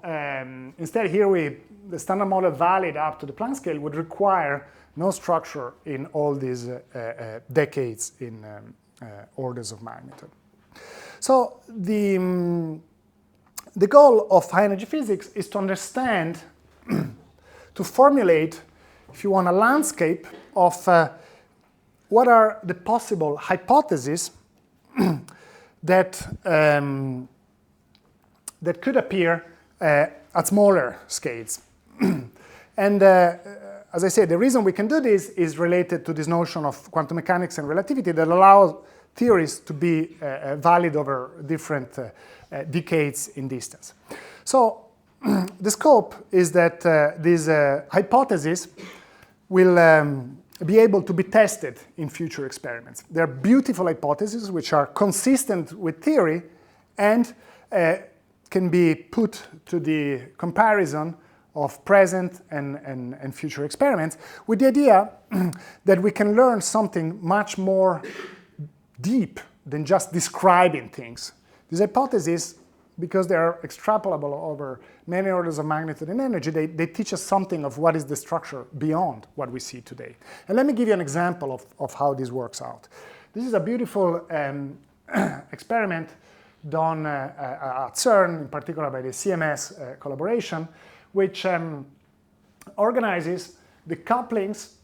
instead here, the standard model valid up to the Planck scale would require no structure in all these decades in orders of magnitude. So the goal of high energy physics is to understand, to formulate, if you want, a landscape of what are the possible hypotheses that could appear at smaller scales. And as I said, the reason we can do this is related to this notion of quantum mechanics and relativity that allows theories to be valid over different decades in distance. So the scope is that these hypotheses will be able to be tested in future experiments. They're beautiful hypotheses which are consistent with theory and can be put to the comparison of present and future experiments with the idea that we can learn something much more deep than just describing things. These hypotheses, because they are extrapolable over many orders of magnitude in energy, they teach us something of what is the structure beyond what we see today. And let me give you an example of how this works out. This is a beautiful experiment done at CERN, in particular by the CMS collaboration, which organizes the couplings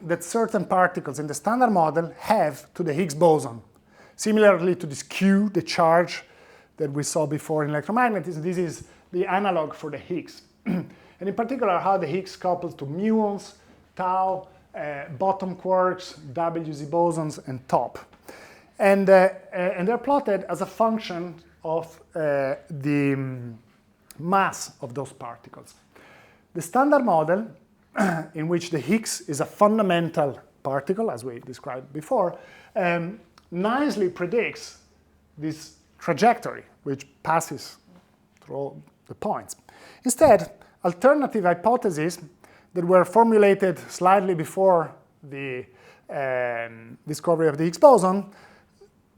that certain particles in the standard model have to the Higgs boson. Similarly to this Q, the charge that we saw before in electromagnetism, this is the analog for the Higgs. And in particular, how the Higgs couples to muons, tau, bottom quarks, WZ bosons, and top. And they're plotted as a function of the mass of those particles. The standard model, in which the Higgs is a fundamental particle, as we described before, nicely predicts this trajectory, which passes through all the points. Instead, alternative hypotheses that were formulated slightly before the discovery of the Higgs boson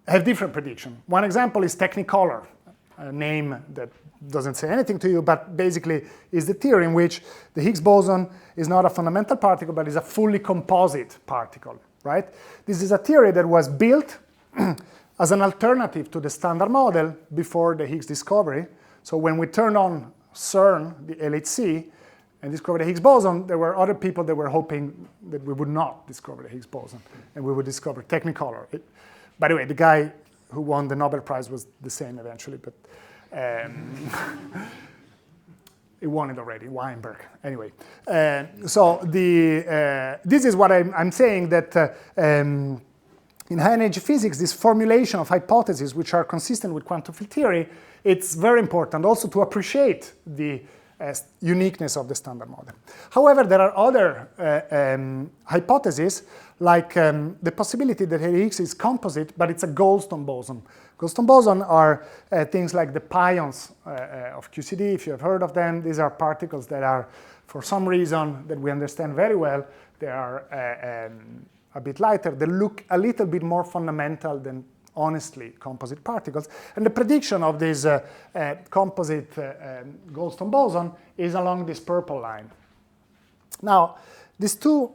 have different prediction. One example is Technicolor, a name that doesn't say anything to you, but basically is the theory in which the Higgs boson is not a fundamental particle, but is a fully composite particle, right? This is a theory that was built as an alternative to the standard model before the Higgs discovery. So when we turned on CERN, the LHC, and discovered the Higgs boson, there were other people that were hoping that we would not discover the Higgs boson, and we would discover Technicolor. By the way, the guy who won the Nobel Prize was the same eventually, but he won it already, Weinberg. Anyway, so this is what I'm saying, that in high-energy physics, this formulation of hypotheses which are consistent with quantum field theory, it's very important also to appreciate the uniqueness of the standard model. However, there are other hypotheses, like the possibility that Higgs is composite, but it's a Goldstone boson. Goldstone boson are things like the pions of QCD, if you have heard of them. These are particles that are, for some reason that we understand very well, they are a bit lighter. They look a little bit more fundamental than honestly composite particles. And the prediction of this composite Goldstone boson is along this purple line. Now, these two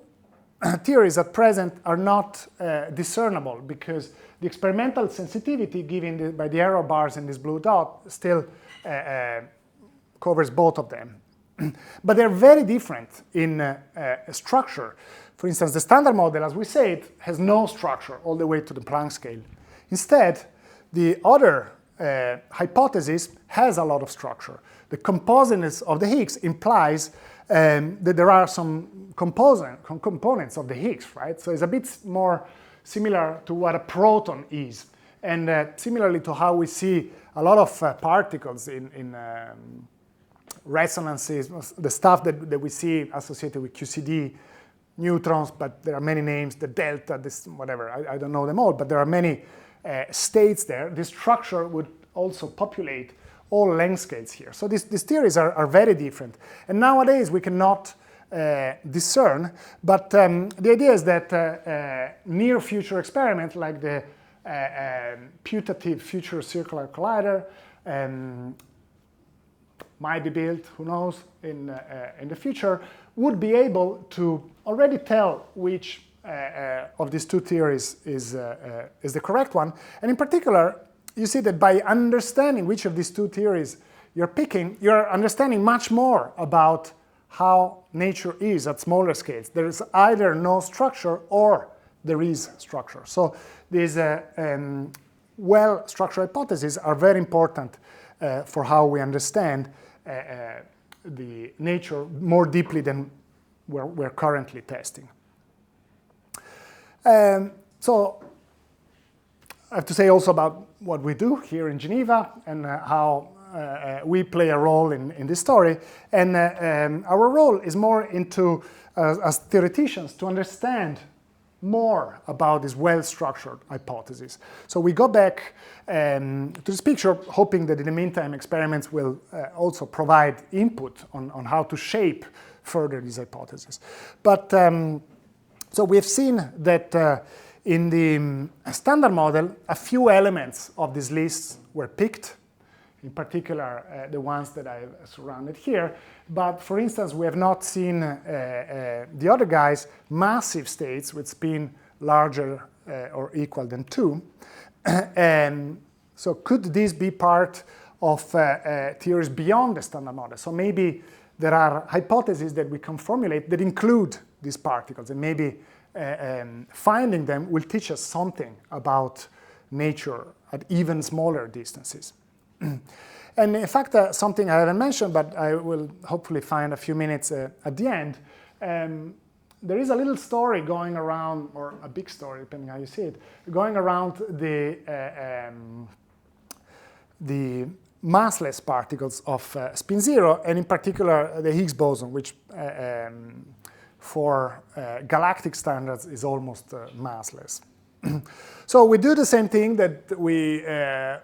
theories at present are not discernible, because the experimental sensitivity given by the error bars in this blue dot still covers both of them. But they're very different in structure. For instance, the standard model, as we said, has no structure all the way to the Planck scale. Instead, the other hypothesis has a lot of structure. The compositeness of the Higgs implies that there are some components of the Higgs, right? So it's a bit more similar to what a proton is. And similarly to how we see a lot of particles in resonances, the stuff that we see associated with QCD, neutrons, but there are many names, the delta, this, whatever, I don't know them all, but there are many states there. This structure would also populate all length scales here. So these theories are very different. And nowadays we cannot discern, but the idea is that near future experiments like the putative future circular collider might be built, who knows, in the future, would be able to already tell which of these two theories is the correct one. And in particular, you see that by understanding which of these two theories you're picking, you're understanding much more about how nature is at smaller scales. There is either no structure or there is structure. So these well-structured hypotheses are very important for how we understand the nature more deeply than we're currently testing. So I have to say also about what we do here in Geneva and how we play a role in this story. And our role is more into, as theoreticians, to understand more about this well-structured hypothesis. So we go back to this picture, hoping that in the meantime experiments will also provide input on how to shape further these hypotheses. But so we have seen that in the standard model, a few elements of this list were picked, in particular the ones that I've surrounded here. But for instance, we have not seen the other guys, massive states with spin larger or equal than 2. And so could this be part of theories beyond the standard model? So maybe there are hypotheses that we can formulate that include these particles, and maybe finding them will teach us something about nature at even smaller distances. And in fact, something I haven't mentioned, but I will hopefully find a few minutes at the end. There is a little story going around, or a big story, depending how you see it, going around the massless particles of spin 0, and in particular the Higgs boson, which for galactic standards is almost massless. So we do the same thing that we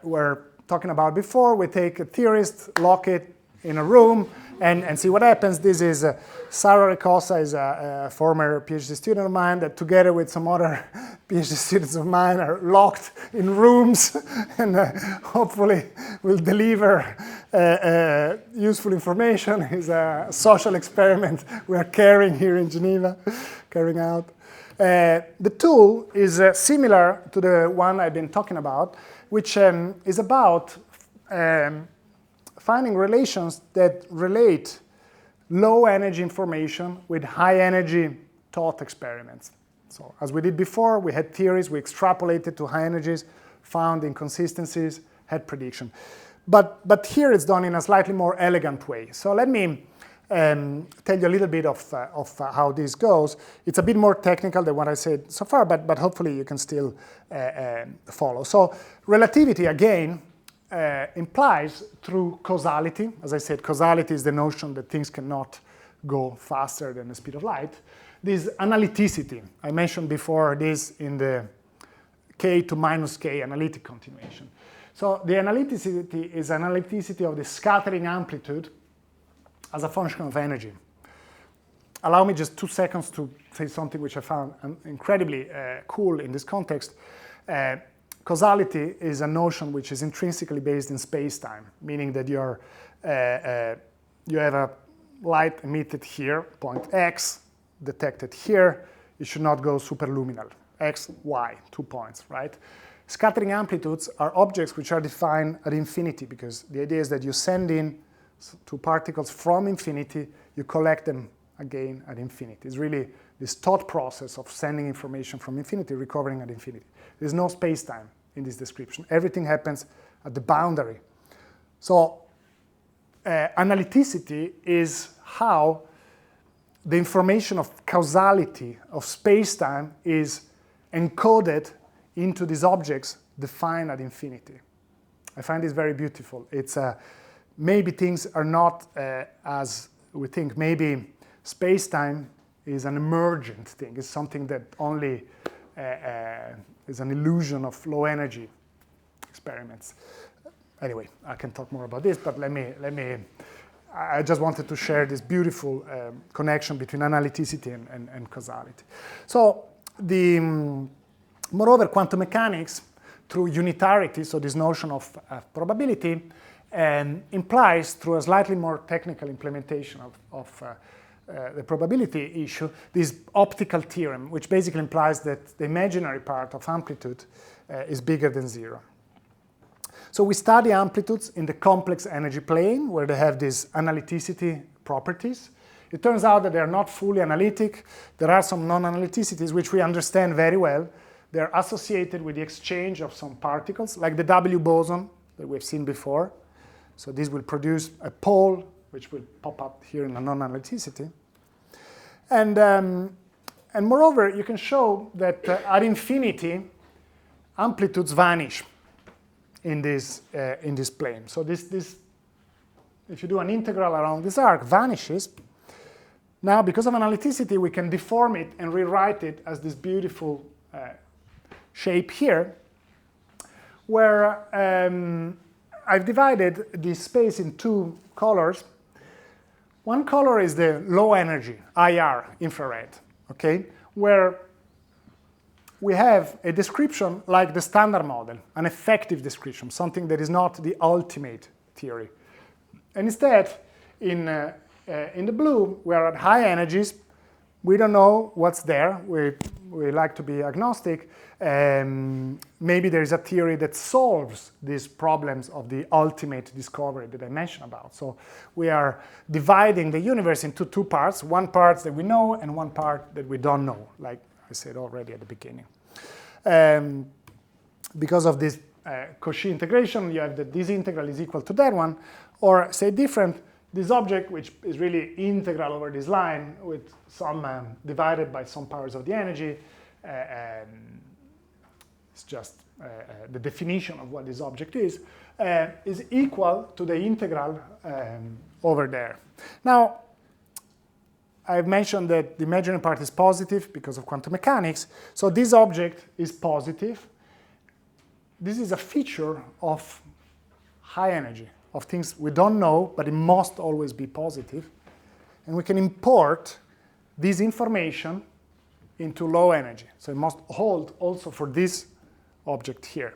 were talking about before. We take a theorist, lock it, in a room and see what happens. This is Sara Recossa, is a former PhD student of mine that together with some other PhD students of mine are locked in rooms and hopefully will deliver useful information. It's a social experiment we are carrying here in Geneva, carrying out. The tool is similar to the one I've been talking about, which is about finding relations that relate low energy information with high energy thought experiments. So as we did before, we had theories, we extrapolated to high energies, found inconsistencies, had prediction. But here it's done in a slightly more elegant way. So let me tell you a little bit of how this goes. It's a bit more technical than what I said so far, but hopefully you can still follow. So relativity, again, implies through causality. As I said, causality is the notion that things cannot go faster than the speed of light. This analyticity, I mentioned before this in the k to minus k analytic continuation. So the analyticity is analyticity of the scattering amplitude as a function of energy. Allow me just 2 seconds to say something which I found incredibly cool in this context. Causality is a notion which is intrinsically based in space-time, meaning that you have a light emitted here, point X, detected here. It should not go superluminal. X, Y, 2 points, right? Scattering amplitudes are objects which are defined at infinity, because the idea is that you send in 2 particles from infinity, you collect them again at infinity. It's really this thought process of sending information from infinity, recovering at infinity. There's no space-time in this description. Everything happens at the boundary. So analyticity is how the information of causality of space-time is encoded into these objects defined at infinity. I find this very beautiful. It's maybe things are not as we think. Maybe space-time is an emergent thing. It's something that only is an illusion of low energy experiments. Anyway, I can talk more about this, but I just wanted to share this beautiful connection between analyticity and causality. So moreover, quantum mechanics, through unitarity, so this notion of probability, implies, through a slightly more technical implementation of the probability issue, this optical theorem, which basically implies that the imaginary part of amplitude is bigger than 0. So we study amplitudes in the complex energy plane, where they have these analyticity properties. It turns out that they are not fully analytic. There are some non-analyticities which we understand very well. They're associated with the exchange of some particles, like the W boson that we've seen before. So this will produce a pole, which will pop up here in a non-analyticity. And moreover, you can show that at infinity, amplitudes vanish in this plane. So this, if you do an integral around this arc, vanishes. Now, because of analyticity, we can deform it and rewrite it as this beautiful shape here, where I've divided this space in 2 colors. One color is the low energy, IR, infrared, okay, where we have a description like the standard model, an effective description, something that is not the ultimate theory. And instead, in the blue, we are at high energies. We don't know what's there. We like to be agnostic. Maybe there is a theory that solves these problems of the ultimate discovery that I mentioned about. So we are dividing the universe into 2 parts, one part that we know and one part that we don't know, like I said already at the beginning. Because of this Cauchy integration, you have that this integral is equal to that one, or say different, this object, which is really integral over this line with some divided by some powers of the energy, it's just the definition of what this object is equal to the integral over there. Now, I've mentioned that the imaginary part is positive because of quantum mechanics, so this object is positive. This is a feature of high energy, of things we don't know, but it must always be positive. And we can import this information into low energy. So it must hold also for this object here.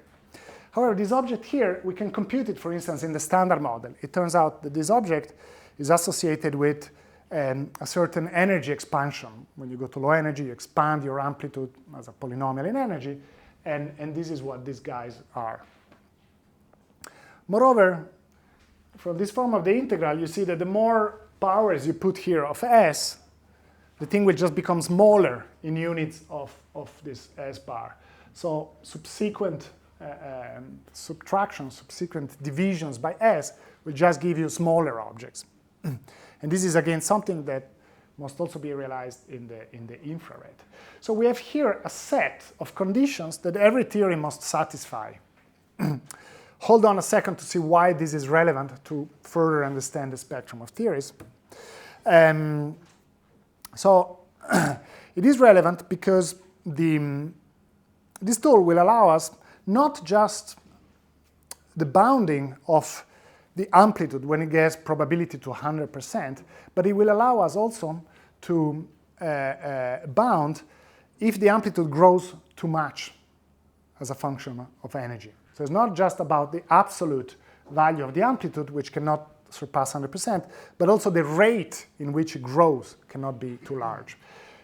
However, this object here, we can compute it, for instance, in the standard model. It turns out that this object is associated with a certain energy expansion. When you go to low energy, you expand your amplitude as a polynomial in energy, and this is what these guys are. Moreover, from this form of the integral, you see that the more powers you put here of s, the thing will just become smaller in units of this s bar. So subsequent subtractions, subsequent divisions by s will just give you smaller objects. And this is again something that must also be realized in the infrared. So we have here a set of conditions that every theory must satisfy. Hold on a second to see why this is relevant to further understand the spectrum of theories. So it is relevant because this tool will allow us not just the bounding of the amplitude when it gets probability to 100%, but it will allow us also to bound if the amplitude grows too much as a function of energy. So it's not just about the absolute value of the amplitude, which cannot surpass 100%, but also the rate in which it grows cannot be too large.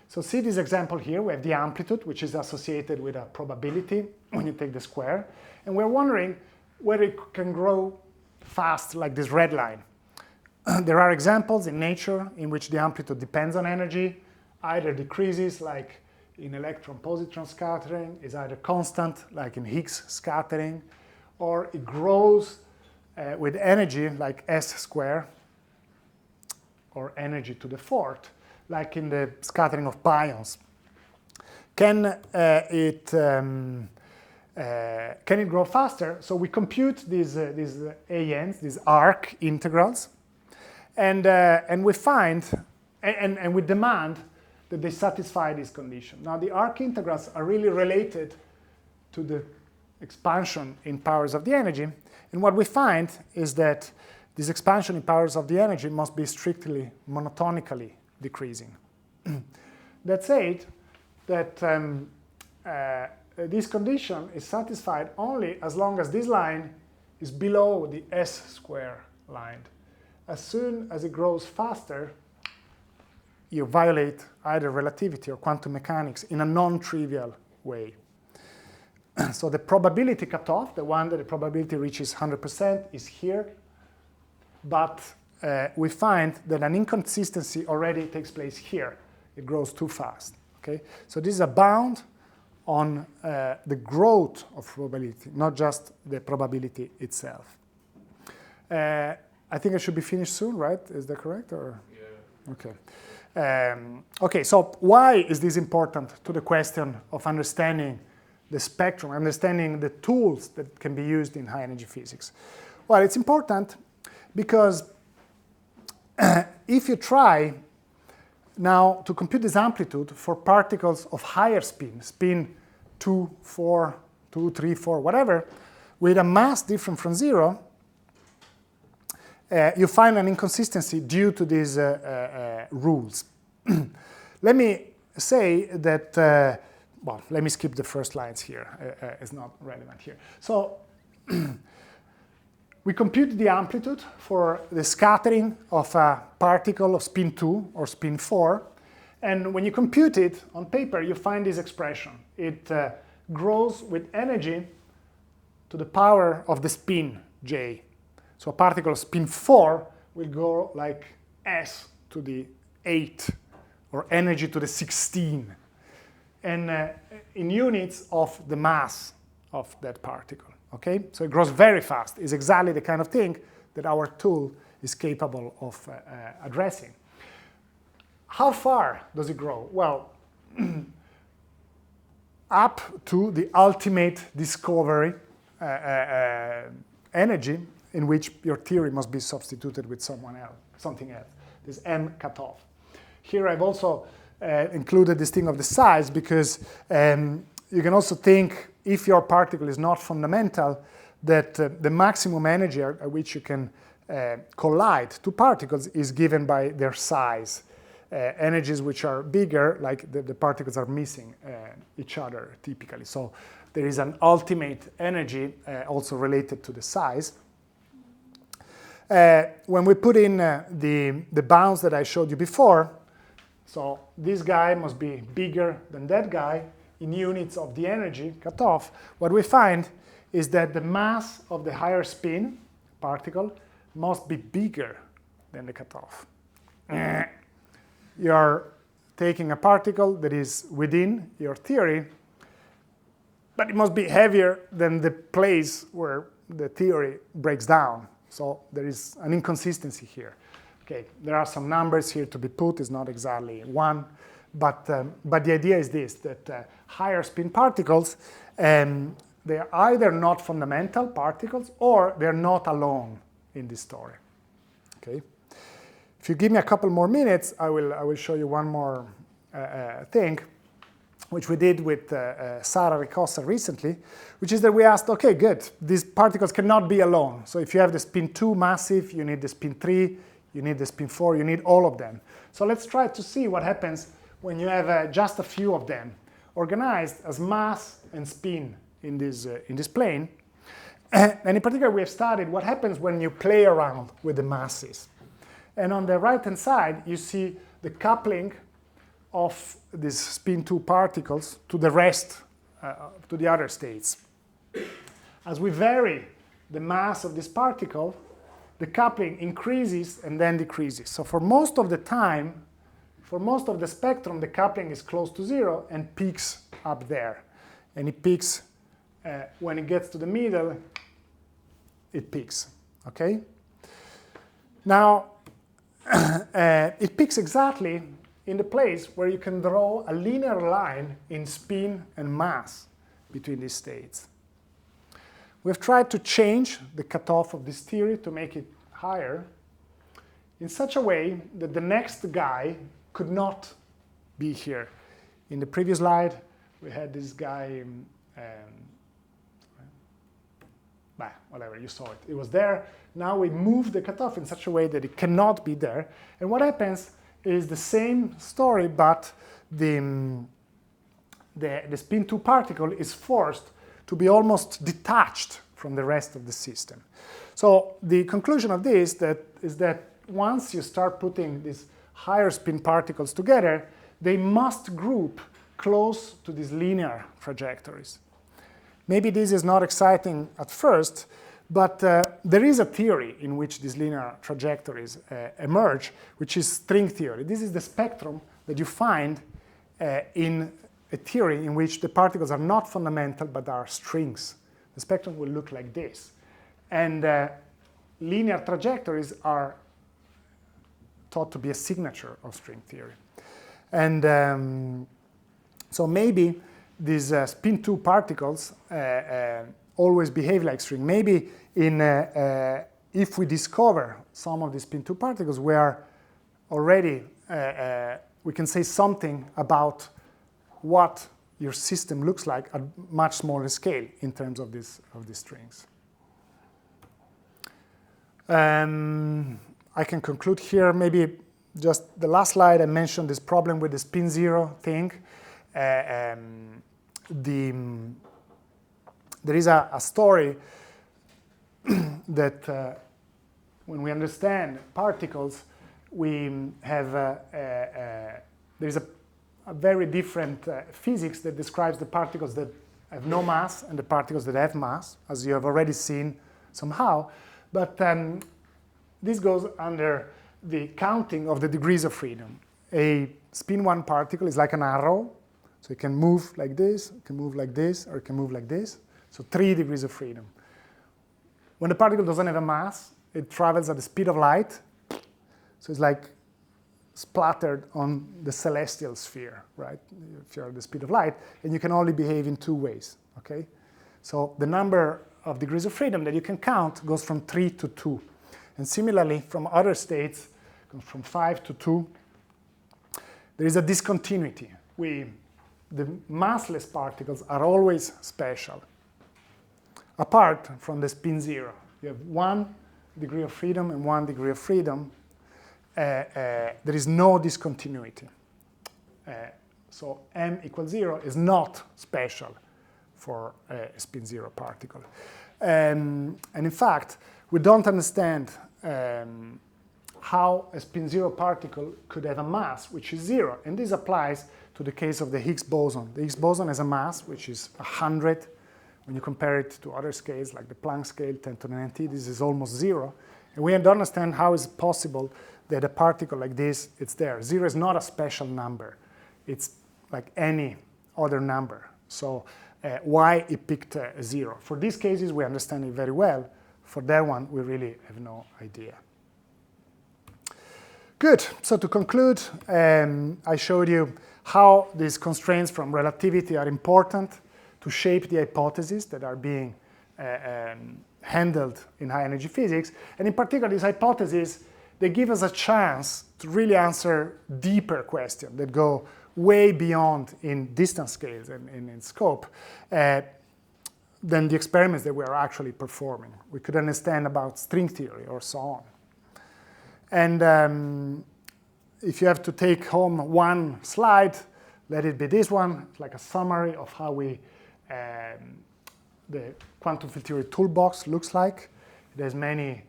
So see this example here. We have the amplitude, which is associated with a probability when you take the square. And we're wondering whether it can grow fast like this red line. There are examples in nature in which the amplitude depends on energy, either decreases like in electron-positron scattering, is either constant like in Higgs scattering, or it grows with energy like s squared, or energy to the fourth, like in the scattering of pions. Can it grow faster? So we compute these ANs, these arc integrals, and we find, and we demand that they satisfy this condition. Now the arc integrals are really related to the expansion in powers of the energy, and what we find is that this expansion in powers of the energy must be strictly monotonically decreasing. That said, that this condition is satisfied only as long as this line is below the s square line. As soon as it grows faster, you violate either relativity or quantum mechanics in a non-trivial way. So the probability cutoff, the one that the probability reaches 100%, is here, but we find that an inconsistency already takes place here. It grows too fast. Okay? So this is a bound on the growth of probability, not just the probability itself. I think I should be finished soon, right? Is that correct? Or? Yeah. Okay. Okay, so why is this important to the question of understanding the spectrum, understanding the tools that can be used in high-energy physics? Well, it's important because if you try now to compute this amplitude for particles of higher spin, spin 2, 4, 2, 3, 4, whatever, with a mass different from 0, you find an inconsistency due to these rules. Let me say that, well, let me skip the first lines here. It's not relevant here. So we compute the amplitude for the scattering of a particle of spin 2 or spin 4. And when you compute it on paper, you find this expression. It grows with energy to the power of the spin, j. So a particle of spin 4 will go like s to the 8, or energy to the 16, and in units of the mass of that particle. Okay? So it grows very fast. It's exactly the kind of thing that our tool is capable of addressing. How far does it grow? Well, up to the ultimate discovery energy, in which your theory must be substituted with something else, this m cutoff. Here I've also included this thing of the size because you can also think if your particle is not fundamental, that the maximum energy at which you can collide two particles is given by their size. Energies which are bigger, like the particles are missing each other typically. So there is an ultimate energy also related to the size. When we put in the bounds that I showed you before, so this guy must be bigger than that guy in units of the energy cut off, what we find is that the mass of the higher spin particle must be bigger than the cutoff. You're taking a particle that is within your theory, but it must be heavier than the place where the theory breaks down. So there is an inconsistency here. Okay, there are some numbers here to be put. It's not exactly one, but the idea is this, that higher spin particles, they are either not fundamental particles or they're not alone in this story. Okay. If you give me a couple more minutes, I will show you one more thing, which we did with Sara Ricossa recently, which is that we asked, okay, good, these particles cannot be alone. So if you have the spin 2 massive, you need the spin 3, you need the spin 4, you need all of them. So let's try to see what happens when you have just a few of them organized as mass and spin in this plane. And in particular, we have studied what happens when you play around with the masses. And on the right-hand side, you see the coupling of these spin 2 particles to the rest, to the other states. As we vary the mass of this particle, the coupling increases and then decreases. So for most of the time, for most of the spectrum, the coupling is close to 0 and peaks up there. And it peaks, when it gets to the middle, it peaks, okay? Now, it peaks exactly in the place where you can draw a linear line in spin and mass between these states. We've tried to change the cutoff of this theory to make it higher in such a way that the next guy could not be here. In the previous slide, we had this guy, whatever, you saw it. It was there. Now we move the cutoff in such a way that it cannot be there. And what happens is the same story, but the spin 2 particle is forced to be almost detached from the rest of the system. So the conclusion of this is that once you start putting these higher spin particles together, they must group close to these linear trajectories. Maybe this is not exciting at first, but there is a theory in which these linear trajectories emerge, which is string theory. This is the spectrum that you find in a theory in which the particles are not fundamental but are strings. The spectrum will look like this. And linear trajectories are thought to be a signature of string theory. And so maybe these spin 2 particles always behave like string. Maybe if we discover some of these spin 2 particles, we are already, we can say something about what your system looks like at much smaller scale in terms of these strings. I can conclude here. Maybe just the last slide, I mentioned this problem with the spin 0 thing. There is a story that when we understand particles, we have there is a very different physics that describes the particles that have no mass and the particles that have mass, as you have already seen somehow. But this goes under the counting of the degrees of freedom. A spin 1 particle is like an arrow. So it can move like this, it can move like this, or it can move like this. So 3 degrees of freedom. When the particle doesn't have a mass, it travels at the speed of light. So it's like splattered on the celestial sphere, right? If you're at the speed of light, and you can only behave in 2 ways, okay? So the number of degrees of freedom that you can count goes from 3 to 2. And similarly, from other states, goes from 5 to 2. There is a discontinuity. The massless particles are always special. apart from the spin zero. You have 1 degree of freedom and 1 degree of freedom. There is no discontinuity. So m equals 0 is not special for a spin zero particle. And in fact, we don't understand how a spin zero particle could have a mass which is 0. And this applies to the case of the Higgs boson. The Higgs boson has a mass which is 100. When you compare it to other scales like the Planck scale, 10 to the 19, this is almost 0. And we don't understand how it's possible that a particle like this, it's there. 0 is not a special number. It's like any other number. So why it picked 0? For these cases, we understand it very well. For that one, we really have no idea. Good. So to conclude, I showed you how these constraints from relativity are important to shape the hypotheses that are being handled in high-energy physics. And in particular, these hypotheses, they give us a chance to really answer deeper questions that go way beyond in distance scales and in scope than the experiments that we are actually performing. We could understand about string theory or so on. And if you have to take home one slide, let it be this one. It's like a summary of how the quantum field theory toolbox looks like. It has many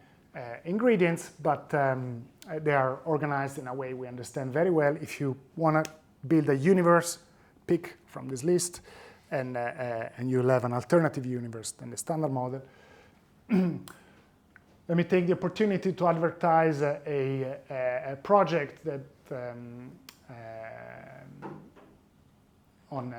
ingredients, but they are organized in a way we understand very well. If you want to build a universe, pick from this list, and you'll have an alternative universe than the standard model. Let me take the opportunity to advertise a project that on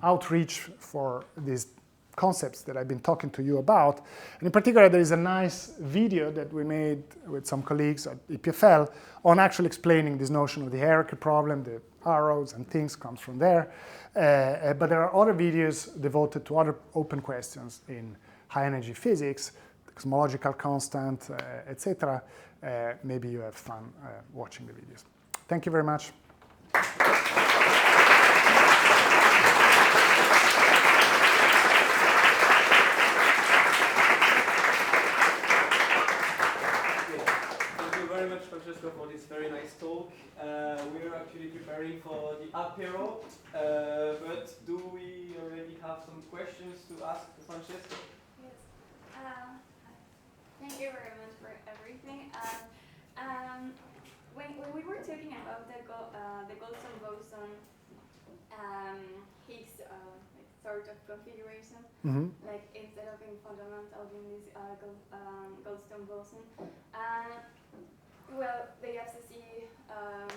outreach for these concepts that I've been talking to you about. And in particular, there is a nice video that we made with some colleagues at EPFL on actually explaining this notion of the hierarchy problem. The arrows and things comes from there. But there are other videos devoted to other open questions in high-energy physics, the cosmological constant, etc. Maybe you have fun watching the videos. Thank you very much. Francesco, for this very nice talk. We are actually preparing for the apero, but do we already have some questions to ask Francesco? Yes. Thank you very much for everything. When we were talking about the Goldstone boson Higgs sort of configuration, like instead of being fundamental in this Goldstone boson. Well, the FCC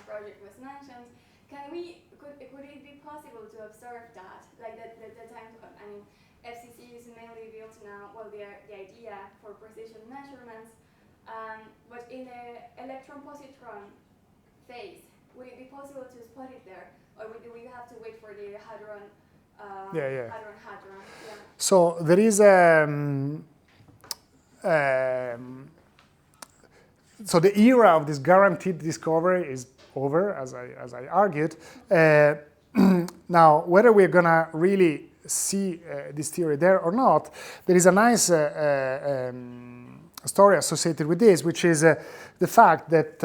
project was mentioned. Could it be possible to observe that? Like the time, I mean, FCC is mainly built now, well, the idea for precision measurements, but in the electron-positron phase, would it be possible to spot it there? Or do we have to wait for the hadron? Hadron. Yeah. So there is so the era of this guaranteed discovery is over, as I argued. Now, whether we're going to really see this theory there or not, there is a nice story associated with this, which is the fact that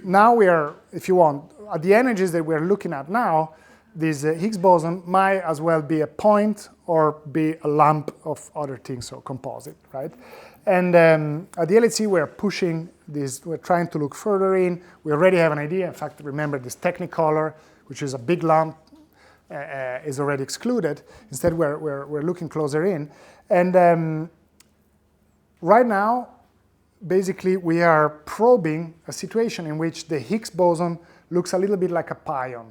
now we are, if you want, at the energies that we're looking at now, this Higgs boson might as well be a point or be a lump of other things, so composite, right? And at the LHC, we're pushing this, we're trying to look further in. We already have an idea. In fact, remember this Technicolor, which is a big lump, is already excluded. Instead, we're looking closer in. And right now, basically, we are probing a situation in which the Higgs boson looks a little bit like a pion.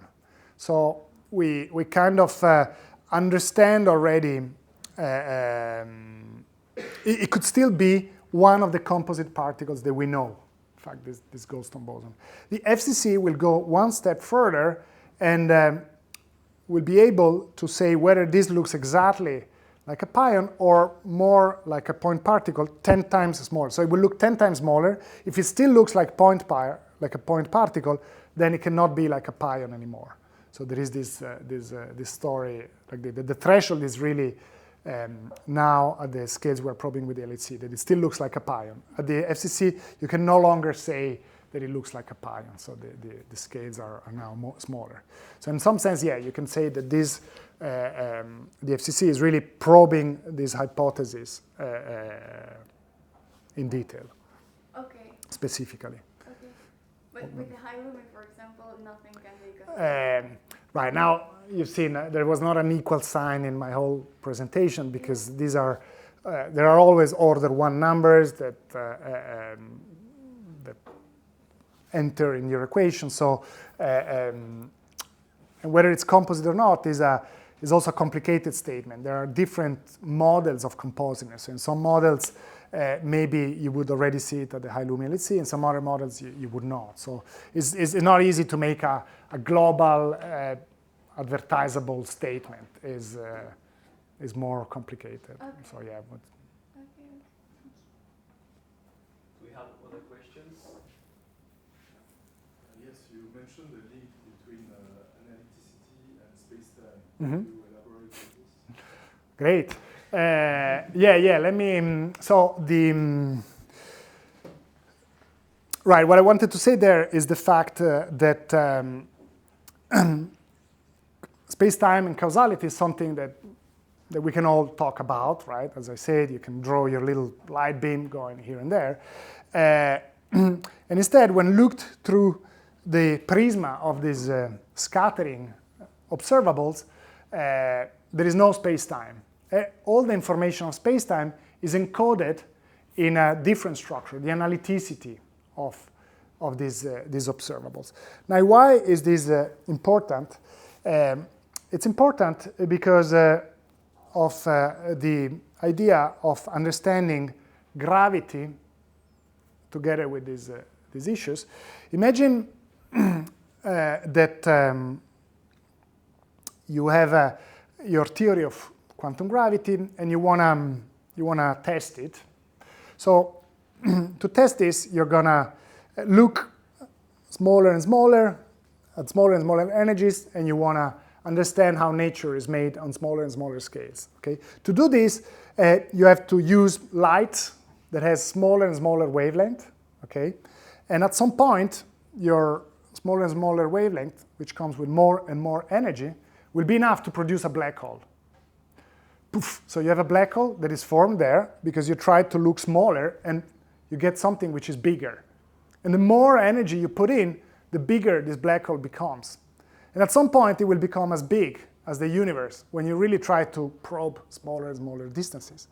So we kind of understand already it could still be one of the composite particles that we know. In fact, this Goldstone boson. The FCC will go one step further and will be able to say whether this looks exactly like a pion or more like a point particle 10 times smaller. So it will look 10 times smaller. If it still looks like a point particle, then it cannot be like a pion anymore. So there is this story, like the threshold is really now at the scales we're probing with the LHC, that it still looks like a pion. At the FCC, you can no longer say that it looks like a pion, so the scales are now smaller. So in some sense, yeah, you can say that this, the FCC is really probing these hypotheses in detail, Okay. specifically. Okay. But with the high lumen, for example, nothing can be considered. Right, now you've seen there was not an equal sign in my whole presentation because these are, there are always order 1 numbers that enter in your equation. So and whether it's composite or not is also a complicated statement. There are different models of compositeness. In some models, maybe you would already see it at the high lumen LHC. In some other models, you would not. So it's not easy to make a global advertisable statement. Is more complicated. Okay. So yeah. But Okay. Do we have other questions? Yes, you mentioned the link between analyticity and space-time. Mhm. Can you elaborate on this? Great. Yeah. Let me. So right. What I wanted to say there is the fact that space-time and causality is something that we can all talk about, right? As I said, you can draw your little light beam going here and there, and instead, when looked through the prisma of these scattering observables, there is no space-time. All the information of space-time is encoded in a different structure, the analyticity of these observables. Now, why is this important? It's important because of the idea of understanding gravity together with these issues. Imagine that you have your theory of quantum gravity, and you wanna test it. So to test this, you're gonna look smaller and smaller at smaller and smaller energies, and you wanna understand how nature is made on smaller and smaller scales. Okay. To do this, you have to use light that has smaller and smaller wavelength. Okay, and at some point, your smaller and smaller wavelength, which comes with more and more energy, will be enough to produce a black hole. Poof. So you have a black hole that is formed there because you tried to look smaller and you get something which is bigger. And the more energy you put in, the bigger this black hole becomes. And at some point, it will become as big as the universe when you really try to probe smaller and smaller distances.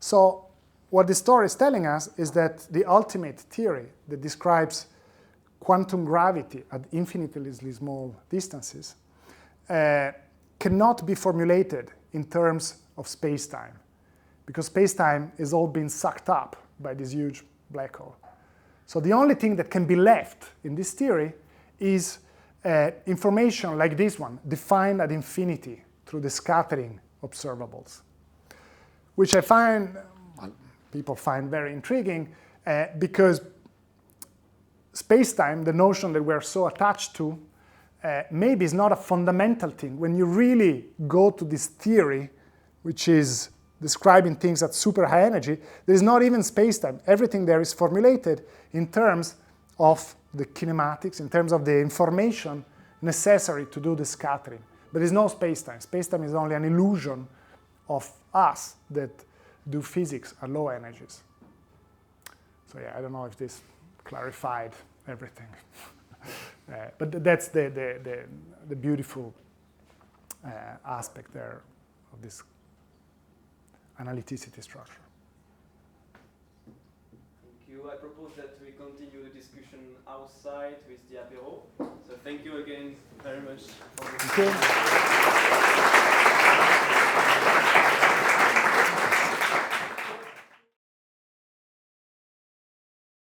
So what this story is telling us is that the ultimate theory that describes quantum gravity at infinitesimally small distances cannot be formulated in terms of space-time, because space-time is all being sucked up by this huge black hole. So the only thing that can be left in this theory is information like this one, defined at infinity through the scattering observables, which I find, people find very intriguing, because space-time, the notion that we're so attached to, maybe is not a fundamental thing. When you really go to this theory, which is describing things at super high energy, there is not even space-time. Everything there is formulated in terms of the kinematics, in terms of the information necessary to do the scattering. There is no space-time. Space-time is only an illusion of us that do physics at low energies. So yeah, I don't know if this clarified everything. But that's the beautiful aspect there of this analyticity structure. Thank you. I propose that we continue the discussion outside with the apéro. So thank you again very much for this. Thank you.